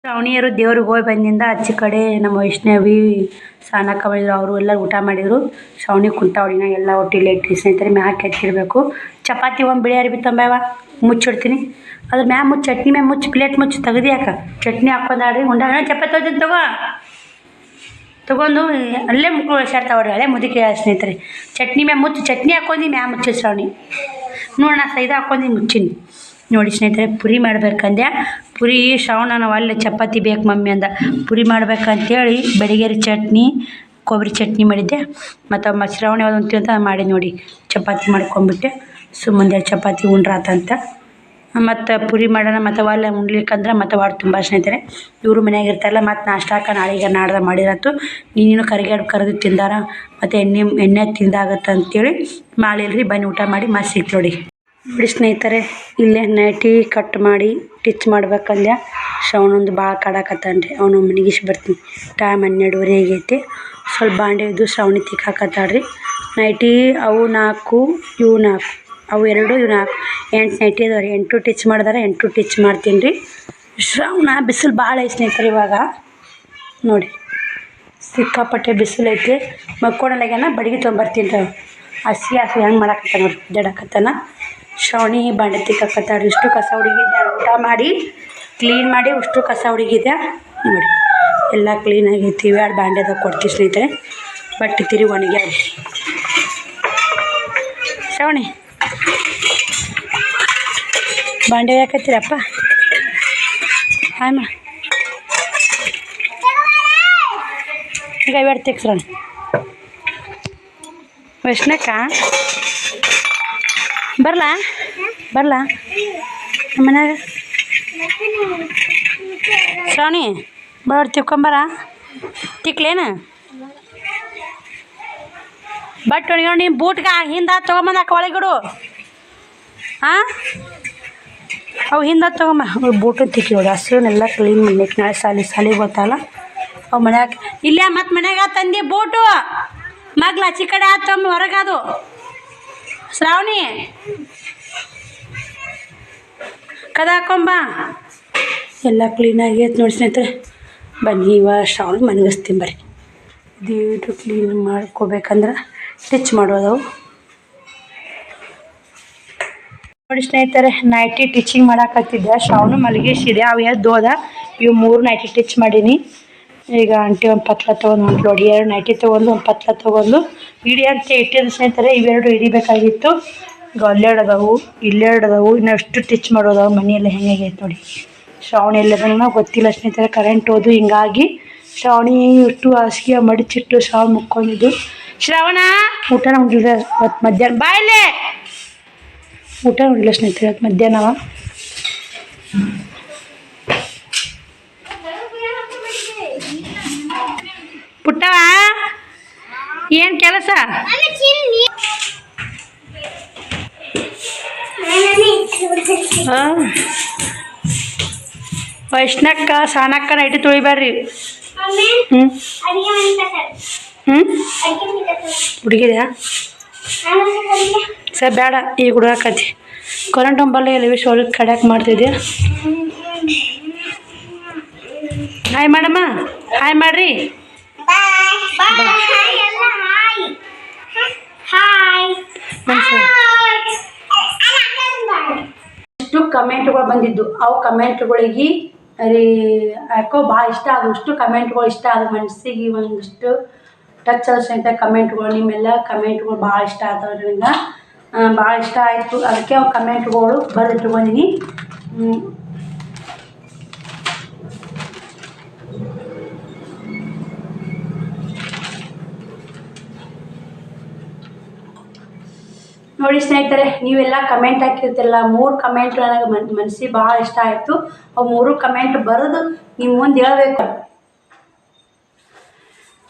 ಶ್ರಾವಣಿಯರು ದೇವ್ರಿಗೆ ಹೋಗಿ ಬಂದಿಂದ ಆಚೆ ಕಡೆ ನಮ್ಮ ವೈಷ್ಣವಿ ಸಾನಕ್ಕ ಮಾಡಿದ್ರು. ಅವರು ಎಲ್ಲ ಊಟ ಮಾಡಿದರು. ಶ್ರಾವಣಿ ಕುಂತಾವಳಿನ ಎಲ್ಲ ಒಟ್ಟಿಲ್ಲ ಇಟ್ಟು ಸ್ನೇಹಿತರೆ ಮ್ಯಾಕೆ ಹಚ್ಚಿಡ್ಬೇಕು. ಚಪಾತಿ ಒಂದು ಬಿಳಿ ಅರಿಬಿ ತಂಬವ ಮುಚ್ಚಿಡ್ತೀನಿ. ಅದ್ರ ಚಟ್ನಿ ಮ್ಯಾಗ ಮುಚ್ಚಿ ಪ್ಲೇಟ್ ಮುಚ್ಚಿ ತೆಗ್ದು ಯಾಕೆ ಚಟ್ನಿ ಹಾಕೊಂಡಾಡ್ರಿ. ಉಂಡಾಗ ಚಪಾತಿ ಹೋಗ್ತೀನಿ ತೊಗೊಂಡು ಅಲ್ಲೇ ಮುಕ್ಕಳು ಸೇರ್ತಾವ್ರಿ. ಹಳೆ ಮುದುಕಿ ಸ್ನೇಹಿತರೆ. ಚಟ್ನಿ ಮ್ಯಾಗ ಮುಚ್ಚಿ ಚಟ್ನಿ ಹಾಕೊಂಡು ಮುಚ್ಚಿ ಶ್ರಾವಣಿ ನೋಡೋಣ. ಸೈದ ಹಾಕೊಂಡು ಮುಚ್ಚಿನಿ ನೋಡಿ ಸ್ನೇಹಿತರೆ. ಪುರಿ ಮಾಡ್ಬೇಕಂದೆ. ಪುರಿ ಶ್ರಾವಣ ನಾವು ಅಲ್ಲೇ ಚಪಾತಿ ಬೇಕು ಮಮ್ಮಿ ಅಂದ. ಪುರಿ ಮಾಡ್ಬೇಕಂತೇಳಿ ಬೆಳಿಗ್ಗೆ ಚಟ್ನಿ ಕೊಬ್ಬರಿ ಚಟ್ನಿ ಮಾಡಿದ್ದೆ. ಮತ್ತು ಶ್ರಾವಣಿ ಯಾವ್ದು ಅಂತ ಮಾಡಿ ನೋಡಿ ಚಪಾತಿ ಮಾಡ್ಕೊಂಬಿಟ್ಟೆ. ಸುಮ್ಮನೆ ಚಪಾತಿ ಉಂಡ್ರಾತಂತ ಮತ್ತು ಪುರಿ ಮಾಡೋಣ. ಮತ್ತು ಒಳ್ಳೆ ಉಣ್ಲಿಕ್ಕಂದ್ರೆ ಮತ್ತು ವಾರ ತುಂಬ ಸ್ನೇಹಿತರೆ. ಇವರು ಮನ್ಯಾಗ ಇರ್ತಾರಲ್ಲ, ಮತ್ತು ನಾಷ್ಟಾಕ ನಾಳೆಗೆ ನಾಡ್ದು ಮಾಡಿರತ್ತು. ನೀನು ಕರೆದು ತಿಂದಾರ, ಮತ್ತು ಎಣ್ಣೆ ತಿಂದಾಗತ್ತೆ ಅಂತೇಳಿ ಮಾಡಿಲ್ರಿ. ಬನ್ನಿ ಊಟ ಮಾಡಿ ಮತ್ತೆ ಸಿಕ್ತು ನೋಡಿ ಸ್ನೇಹಿತರೆ. ಇಲ್ಲೇ ನೈಟಿ ಕಟ್ ಮಾಡಿ ಟಿಚ್ ಮಾಡ್ಬೇಕಂದ್ಯ. ಶ್ರಾವಣೊಂದು ಭಾಳ ಕಾಡಾಕತ್ತಾನ್ರಿ. ಅವನು ಮನೆಗಿಸಿ ಬರ್ತೀನಿ. ಟೈಮ್ 12:30 ಆಗೈತಿ. ಸ್ವಲ್ಪ ಬಾಂಡೆ ಇದ್ದು ಶ್ರಾವಣಿ ತಿಕ್ಕಾಕತ್ತಾಳ್ರಿ. ನೈಟಿ ಅವು 4, ಇವು 4, ಅವು 2, ಇವು 4, 8 ನೈಟಿ ಅದಾವ್ರಿ. 8 ಟಿಚ್ ಮಾಡಿದಾರೆ, 8 ಟಿಚ್ ಮಾಡ್ತೀನಿ ರೀ. ಶ್ರಾವಣ ಬಿಸಿಲು ಭಾಳ ಐತೆ ಸ್ನೇಹಿತರೆ. ಇವಾಗ ನೋಡಿ ಸಿಕ್ಕಾಪಟ್ಟೆ ಬಿಸಿಲು ಐತಿ. ಮಕ್ಕೊಂಡಲ್ಲಾಗ್ಯಾನ ಬಡಿಗೆ ತೊಗೊಂಬರ್ತೀನಿ ರೀ. ಹಸಿ ಹೆಂಗೆ ಮಾಡಾಕತ್ತಾನ ನೋಡಿ, ಜಡಾಕತ್ತಾನ. ಶ್ರಾವಣಿ ಬಾಂಡೆ ತಿಕ್ಕಾಕತ್ತಾಳ್ರಿ. ಇಷ್ಟು ಕಸ ಹುಡುಗಿದ್ದೆ. ಊಟ ಮಾಡಿ ಕ್ಲೀನ್ ಮಾಡಿ ಅಷ್ಟು ಕಸ ಹುಡುಗಿದ್ದೆ ನೋಡಿ. ಎಲ್ಲ ಕ್ಲೀನ್ ಆಗೈತಿ. 2 ಬಾಂಡೆದಾಗ ಕೊಡ್ತೀವಿ ಸ್ನೇಹಿತರೆ. ಬಟ್ಟೆ ತಿರುಗಿ ಒಣಗ್ಯಾವ. ಶ್ರಾವಣಿ ಬಾಂಡೆ ಯಾಕತ್ತೀರಪ್ಪ? ಆಯ್ಮ ಈಗ 2 ತೆಗ್ಸ್ರೋಣ. ವೈಷ್ಣಕ್ಕ ಬರ್ಲಾ ನಮ್ಮ ಮನ್ಯಾಗ? ಶ್ರಾವಣಿ ಬರೋರು ತಿಕ್ಕೊಂಬರ ತಿಕ್ಲೇನ? ಬಟ್ ಒಣಗಿ ನೀನು ಬೂಟ್ಗೆ ಹಿಂದೆ ತೊಗೊಂಬಂದಾಕ ಒಳಗಿಡು. ಹಾಂ ಅವು ಹಿಂದೆ ತೊಗೊಂಬ. ಬೂಟು ತಿಕ್ಕಿ ನೋಡಿ. ಹಸಿರನ್ನೆಲ್ಲ ಕ್ಲೀನ್ ಮಾಡ್ಬೇಕು. ನಾಳೆ ಸಾಲಿ ಗೊತ್ತಲ್ಲ ಅವು ಮನ್ಯಾಗ. ಇಲ್ಲೇ ಮತ್ತು ಮನ್ಯಾಗ ತಂದು ಬೂಟು ಮಗ್ಲ ಆಚೆ ಕಡೆ ಆತೊಮ್ಮೆ ಹೊರಗದು. ಶ್ರಾವಣಿ ಕದ ಹಾಕೊಂಬ. ಎಲ್ಲ ಕ್ಲೀನಾಗಿ ಐತೆ ನೋಡಿ ಸ್ನೇಹಿತರೆ. ಬನ್ನಿ ಇವಾಗ ಶ್ರಾವಣಿ ಮನಗಿಸ್ತೀನಿ ಬರ್ರಿ. ಇದಿಟ್ಟು ಕ್ಲೀನ್ ಮಾಡ್ಕೋಬೇಕಂದ್ರೆ ಟಿಚ್ ಮಾಡೋದವು ನೋಡಿ ಸ್ನೇಹಿತರೆ. ನೈಟಿ ಟಿಚಿಂಗ್ ಮಾಡಾಕತ್ತಿದ್ದೆ. ಶ್ರಾವಣ ಮಲಗಿಸಿದೆ. ಅವು ಎದ್ದು ಹೋದ. ಇವು 3 ನೈಟಿ ಟಿಚ್ ಮಾಡೀನಿ. ಈಗ ಆಂಟಿ ಒಂದು ಪತ್ಲ ತೊಗೊಂಡು ನೋಡಿ. 2 ನೈಟಿ ತೊಗೊಂಡು ಒಂದು ಪತ್ಲ ತೊಗೊಂಡು ಇಡಿ ಅಂತ ಇಟ್ಟಿದ್ದು ಸ್ನೇಹಿತರೆ. ಇವೆರಡು ಹಿಡಿಬೇಕಾಗಿತ್ತು. ಈಗ ಅಲ್ಲೆರಡದವು ಇಲ್ಲೆರಡದವು. ಇನ್ನಷ್ಟು ಟಿಚ್ ಮಾಡೋದವು. ಮನೆಯೆಲ್ಲ ಹೆಂಗಾಗೈತೆ ನೋಡಿ. ಶ್ರಾವಣಿ ಎಲ್ಲದನ್ನ ಗೊತ್ತಿಲ್ಲ ಸ್ನೇಹಿತರೆ. ಕರೆಂಟ್ ಹೋದು ಹಿಂಗಾಗಿ ಶ್ರಾವಣಿ ಇಷ್ಟು ಹಾಸಿಗೆ ಮಡಿಚಿಟ್ಟು ಶ್ರಾವಣ ಮುಕ್ಕೊಂಡಿದ್ದು. ಶ್ರಾವಣ ಊಟನ ಉಂಡಿಲ್ಲ ಇವತ್ತು ಮಧ್ಯಾಹ್ನ. ಬಾಯಿಲೆ ಊಟ ಉಂಡಿಲ್ಲ ಸ್ನೇಹಿತರೆ ಇವತ್ತು ಮಧ್ಯಾಹ್ನವ. ಪುಟ್ಟವ ಏನು ಕೆಲಸ? ವೈಷ್ಣಕ್ಕ ಸಾನಕ್ಕ ನೈಟಿ ತೊಳಿಬ್ಯಾಡ್ರಿ. ಹುಡುಗಿದ್ಯಾ ಸರ್? ಬೇಡ ಈಗ ಹುಡುಗಾಕತಿ. ಕರೆಂಟ್ ಒಂಬಲ್ಲ ಎಲ್ಲ ಹೊಲಕ್ಕೆ ಕಡ್ಯಾಕ್ ಮಾಡ್ತಿದ್ದೆ. ಹಾಯ್ ಮಾಡಮ್ಮ. ಹಾಯ್ ಮಾಡ್ರಿ. ಇಷ್ಟು ಕಮೆಂಟ್ಗಳು ಬಂದಿದ್ದು. ಅವು ಕಮೆಂಟ್ಗಳಿಗೆ ಯಾಕೋ ಭಾಳ ಇಷ್ಟ ಆದವು. ಇಷ್ಟು ಕಮೆಂಟ್ಗಳು ಇಷ್ಟ ಆದ ಮನಸ್ಸಿಗೆ ಒಂದಿಷ್ಟು ಟಚ್ ಆದ ಸ್ನೇಹಿತ ಕಮೆಂಟ್ಗಳು. ನಿಮ್ಮೆಲ್ಲ ಕಮೆಂಟ್ಗಳು ಭಾಳ ಇಷ್ಟ ಆದವ್ರಿ. ನಂಗೆ ಭಾಳ ಇಷ್ಟ ಆಯಿತು. ಅದಕ್ಕೆ ಅವು ಕಮೆಂಟ್ಗಳು ಬರೆದಿಟ್ಕೊಂಡಿನಿ. ನೋಡಿ ಸ್ನೇಹಿತರೆ, ನೀವೆಲ್ಲ ಕಮೆಂಟ್ ಹಾಕಿರ್ತಿರಲ್ಲ, 3 ಕಮೆಂಟ್ ನನಗೆ ಮನಸ್ಸಿಗೆ ಭಾಳ ಇಷ್ಟ ಆಯಿತು. ಅವು 3 ಕಮೆಂಟ್ ಬರೆದು ನಿಮ್ಮ ಮುಂದೆ ಹೇಳ್ಬೇಕು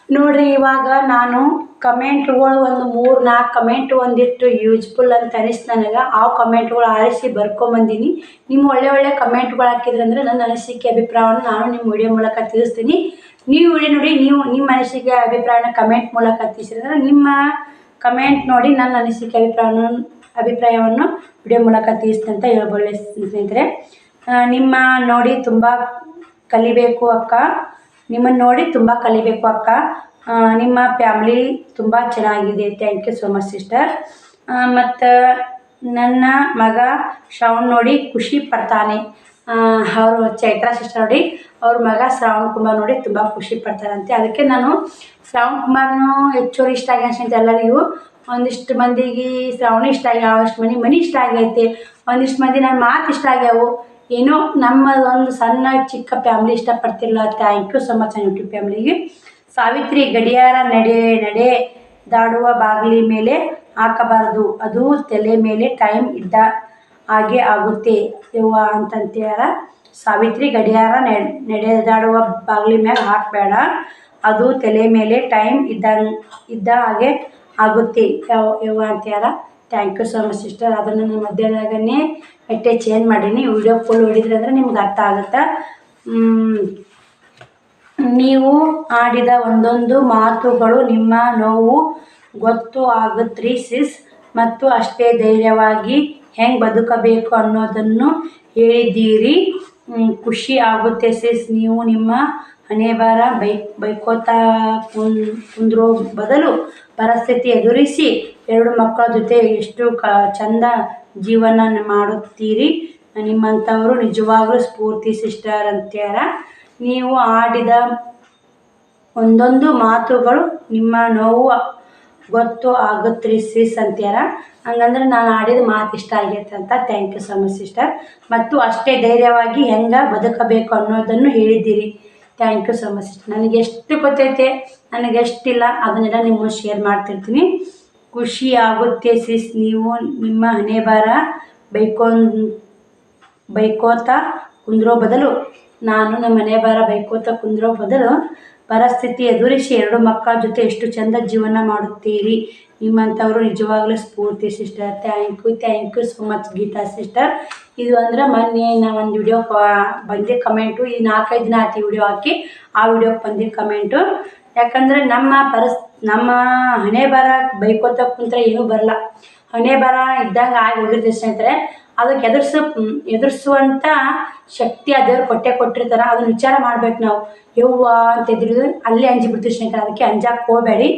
ನೋಡ್ರಿ. ಇವಾಗ ನಾನು ಕಮೆಂಟ್ಗಳು ಒಂದು 3-4 ಕಮೆಂಟ್ ಒಂದಿಷ್ಟು ಯೂಸ್ಫುಲ್ ಅಂತ ಅನಿಸ್ತು ನನಗೆ. ಆ ಕಮೆಂಟ್ಗಳು ಆರಿಸಿ ಬರ್ಕೊಂಬಂದೀನಿ. ನಿಮ್ಮ ಒಳ್ಳೆ ಕಮೆಂಟ್ಗಳು ಹಾಕಿದ್ರಂದ್ರೆ ನನ್ನ ಅನಿಸಿಕೆ ಅಭಿಪ್ರಾಯವನ್ನು ನಾನು ನಿಮ್ಮ ವಿಡಿಯೋ ಮೂಲಕ ತಿಳಿಸ್ತೀನಿ. ನೀವು ವಿಡಿಯೋ ನೋಡಿ ನೀವು ನಿಮ್ಮ ಅನಿಸಿಕೆ ಅಭಿಪ್ರಾಯನ ಕಮೆಂಟ್ ಮೂಲಕ ತಿಳಿಸಿದ್ರೆ ನಿಮ್ಮ ಕಮೆಂಟ್ ನೋಡಿ ನನ್ನ ಅನಿಸಿಕೆ ಅಭಿಪ್ರಾಯವನ್ನು ವಿಡಿಯೋ ಮೂಲಕ ತಿಳಿಸ್ತೀನಿ ಅಂತ ಹೇಳ್ಕೊಳ್ಳಿ ಸ್ನೇಹಿತರೆ. ನಿಮ್ಮ ನೋಡಿ ತುಂಬ ಕಲಿಬೇಕು ಅಕ್ಕ, ನಿಮ್ಮನ್ನು ನೋಡಿ ತುಂಬ ಕಲಿಬೇಕು ಅಕ್ಕ, ನಿಮ್ಮ ಫ್ಯಾಮ್ಲಿ ತುಂಬ ಚೆನ್ನಾಗಿದೆ, thank you so much sister. ಮತ್ತು ನನ್ನ ಮಗ ಶ್ರವಣ್ ನೋಡಿ ಖುಷಿ ಪಡ್ತಾನೆ. ಅವರು ಚೈತ್ರಾ ಸಿಸ್ಟರ್ ನೋಡಿ ಅವ್ರ ಮಗ ಶ್ರವಣ್ ಕುಮಾರ್ ನೋಡಿ ತುಂಬ ಖುಷಿ ಪಡ್ತಾರಂತೆ. ಅದಕ್ಕೆ ನಾನು ಶ್ರವಣ್ ಕುಮಾರ್ನು ಹೆಚ್ಚು ಇಷ್ಟ ಆಗಿ ಅಂತ ಎಲ್ಲರಿಗೂ. ಒಂದಿಷ್ಟು ಮಂದಿಗೆ ಶ್ರವಣ ಇಷ್ಟ ಆಗ್ಯಾವ, ಅಷ್ಟು ಮನೆ ಇಷ್ಟ ಆಗೈತೆ, ಒಂದಿಷ್ಟು ಮಂದಿ ನನ್ನ ಮಾತು ಇಷ್ಟ ಆಗ್ಯಾವು. ಏನೋ ನಮ್ಮ ಒಂದು ಸಣ್ಣ ಚಿಕ್ಕ ಫ್ಯಾಮ್ಲಿ ಇಷ್ಟಪಡ್ತಿಲ್ಲ. Thank you so much YouTube ಫ್ಯಾಮ್ಲಿಗೆ. ಸಾವಿತ್ರಿ, ಗಡಿಯಾರ ನಡೆ ದಾಡುವ ಬಾಗಿಲಿ ಮೇಲೆ ಹಾಕಬಾರ್ದು, ಅದು ತಲೆ ಮೇಲೆ ಟೈಮ್ ಇದ್ದ ಹಾಗೆ ಆಗುತ್ತೆ ಯವ್ವ ಅಂತಂತೀರ. ಸಾವಿತ್ರಿ, ಗಡಿಯಾರ ನಡೆದಾಡುವ ಬಾಗಿಲಿ ಮೇಲೆ ಹಾಕಬೇಡ, ಅದು ತಲೆ ಮೇಲೆ ಟೈಮ್ ಇದ್ದ ಹಾಗೆ ಆಗುತ್ತೆ ಯವ್ವ ಅಂತೀರ. Thank you so much sister. ಅದನ್ನು ನಾನು ಮಧ್ಯಾಹ್ನದಾಗನೇ ಎಟ್ಟೆ ಚೇಂಜ್ ಮಾಡೀನಿ. ವಿಡಿಯೋ ಫುಲ್ ಹೊಡಿದ್ರಿ ಅಂದರೆ ನಿಮ್ಗೆ ಅರ್ಥ ಆಗುತ್ತೆ. ನೀವು ಆಡಿದ ಒಂದೊಂದು ಮಾತುಗಳು ನಿಮ್ಮ ನೋವು ಗೊತ್ತು ಆಗುತ್ರಿ ಸಿಸ್, ಮತ್ತು ಅಷ್ಟೇ ಧೈರ್ಯವಾಗಿ ಹೆಂಗೆ ಬದುಕಬೇಕು ಅನ್ನೋದನ್ನು ಹೇಳಿದ್ದೀರಿ. ಖುಷಿ ಆಗುತ್ತೆ ಸಿಸ್. ನೀವು ನಿಮ್ಮ ಹಣೆಬರ ಬೈಕೋತಾ ಕುಂದ್ರೋ ಬದಲು ಪರಿಸ್ಥಿತಿ ಎದುರಿಸಿ 2 ಮಕ್ಕಳ ಜೊತೆ ಎಷ್ಟು ಚಂದ ಜೀವನ ಮಾಡುತ್ತೀರಿ. ನಿಮ್ಮಂಥವರು ನಿಜವಾಗ್ಲೂ ಸ್ಫೂರ್ತಿ ಸಿಸ್ಟರ್ ಅಂತ್ಯಾರ. ನೀವು ಆಡಿದ ಒಂದೊಂದು ಮಾತುಗಳು ನಿಮ್ಮ ನೋವು ಗೊತ್ತು ಆಗುತ್ರಿ ಸಿಸ್ ಅಂತ್ಯಾರ. ಹಂಗಂದ್ರೆ ನಾನು ಆಡಿದ ಮಾತು ಇಷ್ಟ ಆಗೈತೆ ಅಂತ. Thank you so much sister. ಮತ್ತು ಅಷ್ಟೇ ಧೈರ್ಯವಾಗಿ ಹೆಂಗೆ ಬದುಕಬೇಕು ಅನ್ನೋದನ್ನು ಹೇಳಿದ್ದೀರಿ. Thank you so much sister. ನನಗೆ ಎಷ್ಟು ಗೊತ್ತೈತೆ, ನನಗೆ ಎಷ್ಟಿಲ್ಲ ಅದನ್ನೆಲ್ಲ ನಿಮಗೆ ಶೇರ್ ಮಾಡ್ತಿರ್ತೀನಿ. ಖುಷಿ ಆಗುತ್ತೆ ಸಿಸ್. ನೀವು ನಿಮ್ಮ ಹಣೆಬರ ಬೈಕೋತಾ ಕುಂದ್ರೋ ಬದಲು ನಾನು ನಮ್ಮ ಹಣೆಬರ ಬೈಕೋತಾ ಕುಂದ್ರೋ ಬದಲು ಪರಿಸ್ಥಿತಿ ಎದುರಿಸಿ 2 ಮಕ್ಕಳ ಜೊತೆ ಎಷ್ಟು ಚಂದ ಜೀವನ ಮಾಡುತ್ತೀರಿ. ನಿಮ್ಮಂಥವರು ನಿಜವಾಗ್ಲೂ ಸ್ಫೂರ್ತಿ sister. Thank you so much Geeta sister. ಇದು ಅಂದ್ರೆ ಮೊನ್ನೆ ನಾ ಒಂದು ವಿಡಿಯೋ ಬಂದೆ ಕಮೆಂಟು. ಈ 4-5 ದಿನ ಆಯ್ತು ವಿಡಿಯೋ ಹಾಕಿ. ಆ ವಿಡಿಯೋಕ್ಕೆ ಬಂದಿದ್ದ ಕಮೆಂಟು. ಯಾಕಂದರೆ ನಮ್ಮ ಹಣೆ ಬರ ಬೈಕೋತಾ ಕುಂತ್ರೆ ಏನೂ ಬರಲ್ಲ. ಹಣೆ ಬರ ಇದ್ದಂಗೆ ಆಗಿ ಹೋಗಿರ್ತೀವಿ ಸ್ನೇಹಿತರೆ. ಅದಕ್ಕೆ ಎದುರಿಸುವಂಥ ಶಕ್ತಿ ಆ ದೇವ್ರು ಕೊಟ್ಟಿರ್ತಾರೆ. ಅದನ್ನ ವಿಚಾರ ಮಾಡ್ಬೇಕು ನಾವು. ಯವ್ವ ಅಂತ ಎದುರಿದು ಅಲ್ಲೇ ಅಂಜಿಬಿಡ್ತೀವಿ ಸ್ನೇಹಿತರೆ. ಅದಕ್ಕೆ ಅಂಜಕ್ಕೆ ಹೋಗಬೇಡಿ.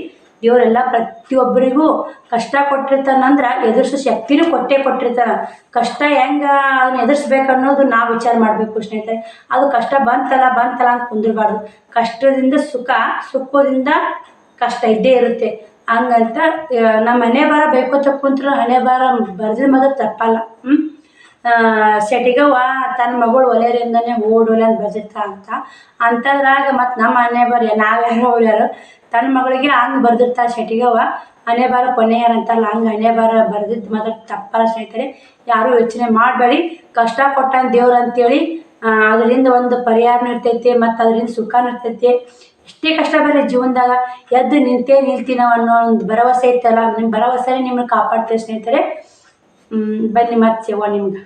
ದೇವರೆಲ್ಲ ಪ್ರತಿಯೊಬ್ಬರಿಗೂ ಕಷ್ಟ ಕೊಟ್ಟಿರ್ತಾನಂದ್ರೆ ಎದುರಿಸೋ ಶಕ್ತಿನೂ ಕೊಟ್ಟಿರ್ತಾನೆ. ಕಷ್ಟ ಹೆಂಗೆ ಅದನ್ನ ಎದುರಿಸ್ಬೇಕು ಅನ್ನೋದು ನಾವು ವಿಚಾರ ಮಾಡಬೇಕು ಸ್ನೇಹಿತರೆ. ಅದು ಕಷ್ಟ ಬಂತಲ್ಲ ಅಂತ ಕುಂದಿರಬಾರ್ದು. ಕಷ್ಟದಿಂದ ಸುಖದಿಂದ ಕಷ್ಟ ಇದ್ದೇ ಇರುತ್ತೆ. ಹಂಗಂತ ನಮ್ಮ ಹಣೆ ಬರ ಬೈಕೋತ ಕುಂತ್ರೆ ಹಣೆ ಬರ ಬರ್ದಿದ ಮೊದಲು ತಪ್ಪಲ್ಲ. ಶೆಟಿಗವ್ವ ತನ್ನ ಮಗಳು ಒಲೆಯರಿಂದನೇ ಓಡೋಲೆ ಅಂತ ಬರ್ದಿರ್ತಾ ಅಂತದ್ರಾಗ ಮತ್ತು ನಮ್ಮ ಹಣೆ ಬರ ನಾವ್ಯಾರು ಅವ್ರ್ಯಾರು ತನ್ನ ಮಗಳಿಗೆ ಹಂಗೆ ಬರ್ದಿರ್ತಾರೆ ಶೆಟಿಗವ್ವ. ಹಣೆ ಬರ ಕೊನೆಯಾರ ಅಂತಲ್ಲ, ಹಂಗೆ ಹಣೆ ಬರ ಬರ್ದಿದ್ದು ಮೊದಲು ತಪ್ಪಲ್ಲ ಸ್ನೇಹಿತರೆ. ಯಾರೂ ಯೋಚನೆ ಮಾಡಬೇಡಿ. ಕಷ್ಟ ಕೊಟ್ಟಾನ ದೇವ್ರು ಅಂತೇಳಿ ಅದರಿಂದ ಒಂದು ಪರಿಹಾರನೂ ಇರ್ತೈತಿ, ಮತ್ತು ಅದರಿಂದ ಸುಖನೂ ಇರ್ತೈತಿ. ಎಷ್ಟೇ ಕಷ್ಟ ಬರಲಿ ಜೀವನದಾಗ ಎದ್ದು ನಿಲ್ತೀವಿ ಅನ್ನೋ ಒಂದು ಭರವಸೆ ಇತ್ತಲ್ಲ, ನಿಮ್ಮ ಭರವಸೆನೇ ನಿಮ್ಮನ್ನು ಕಾಪಾಡ್ತೀವಿ ಸ್ನೇಹಿತರೆ. ಬನ್ನಿ ಮತ್ತೆ ನಿಮ್ಗೆ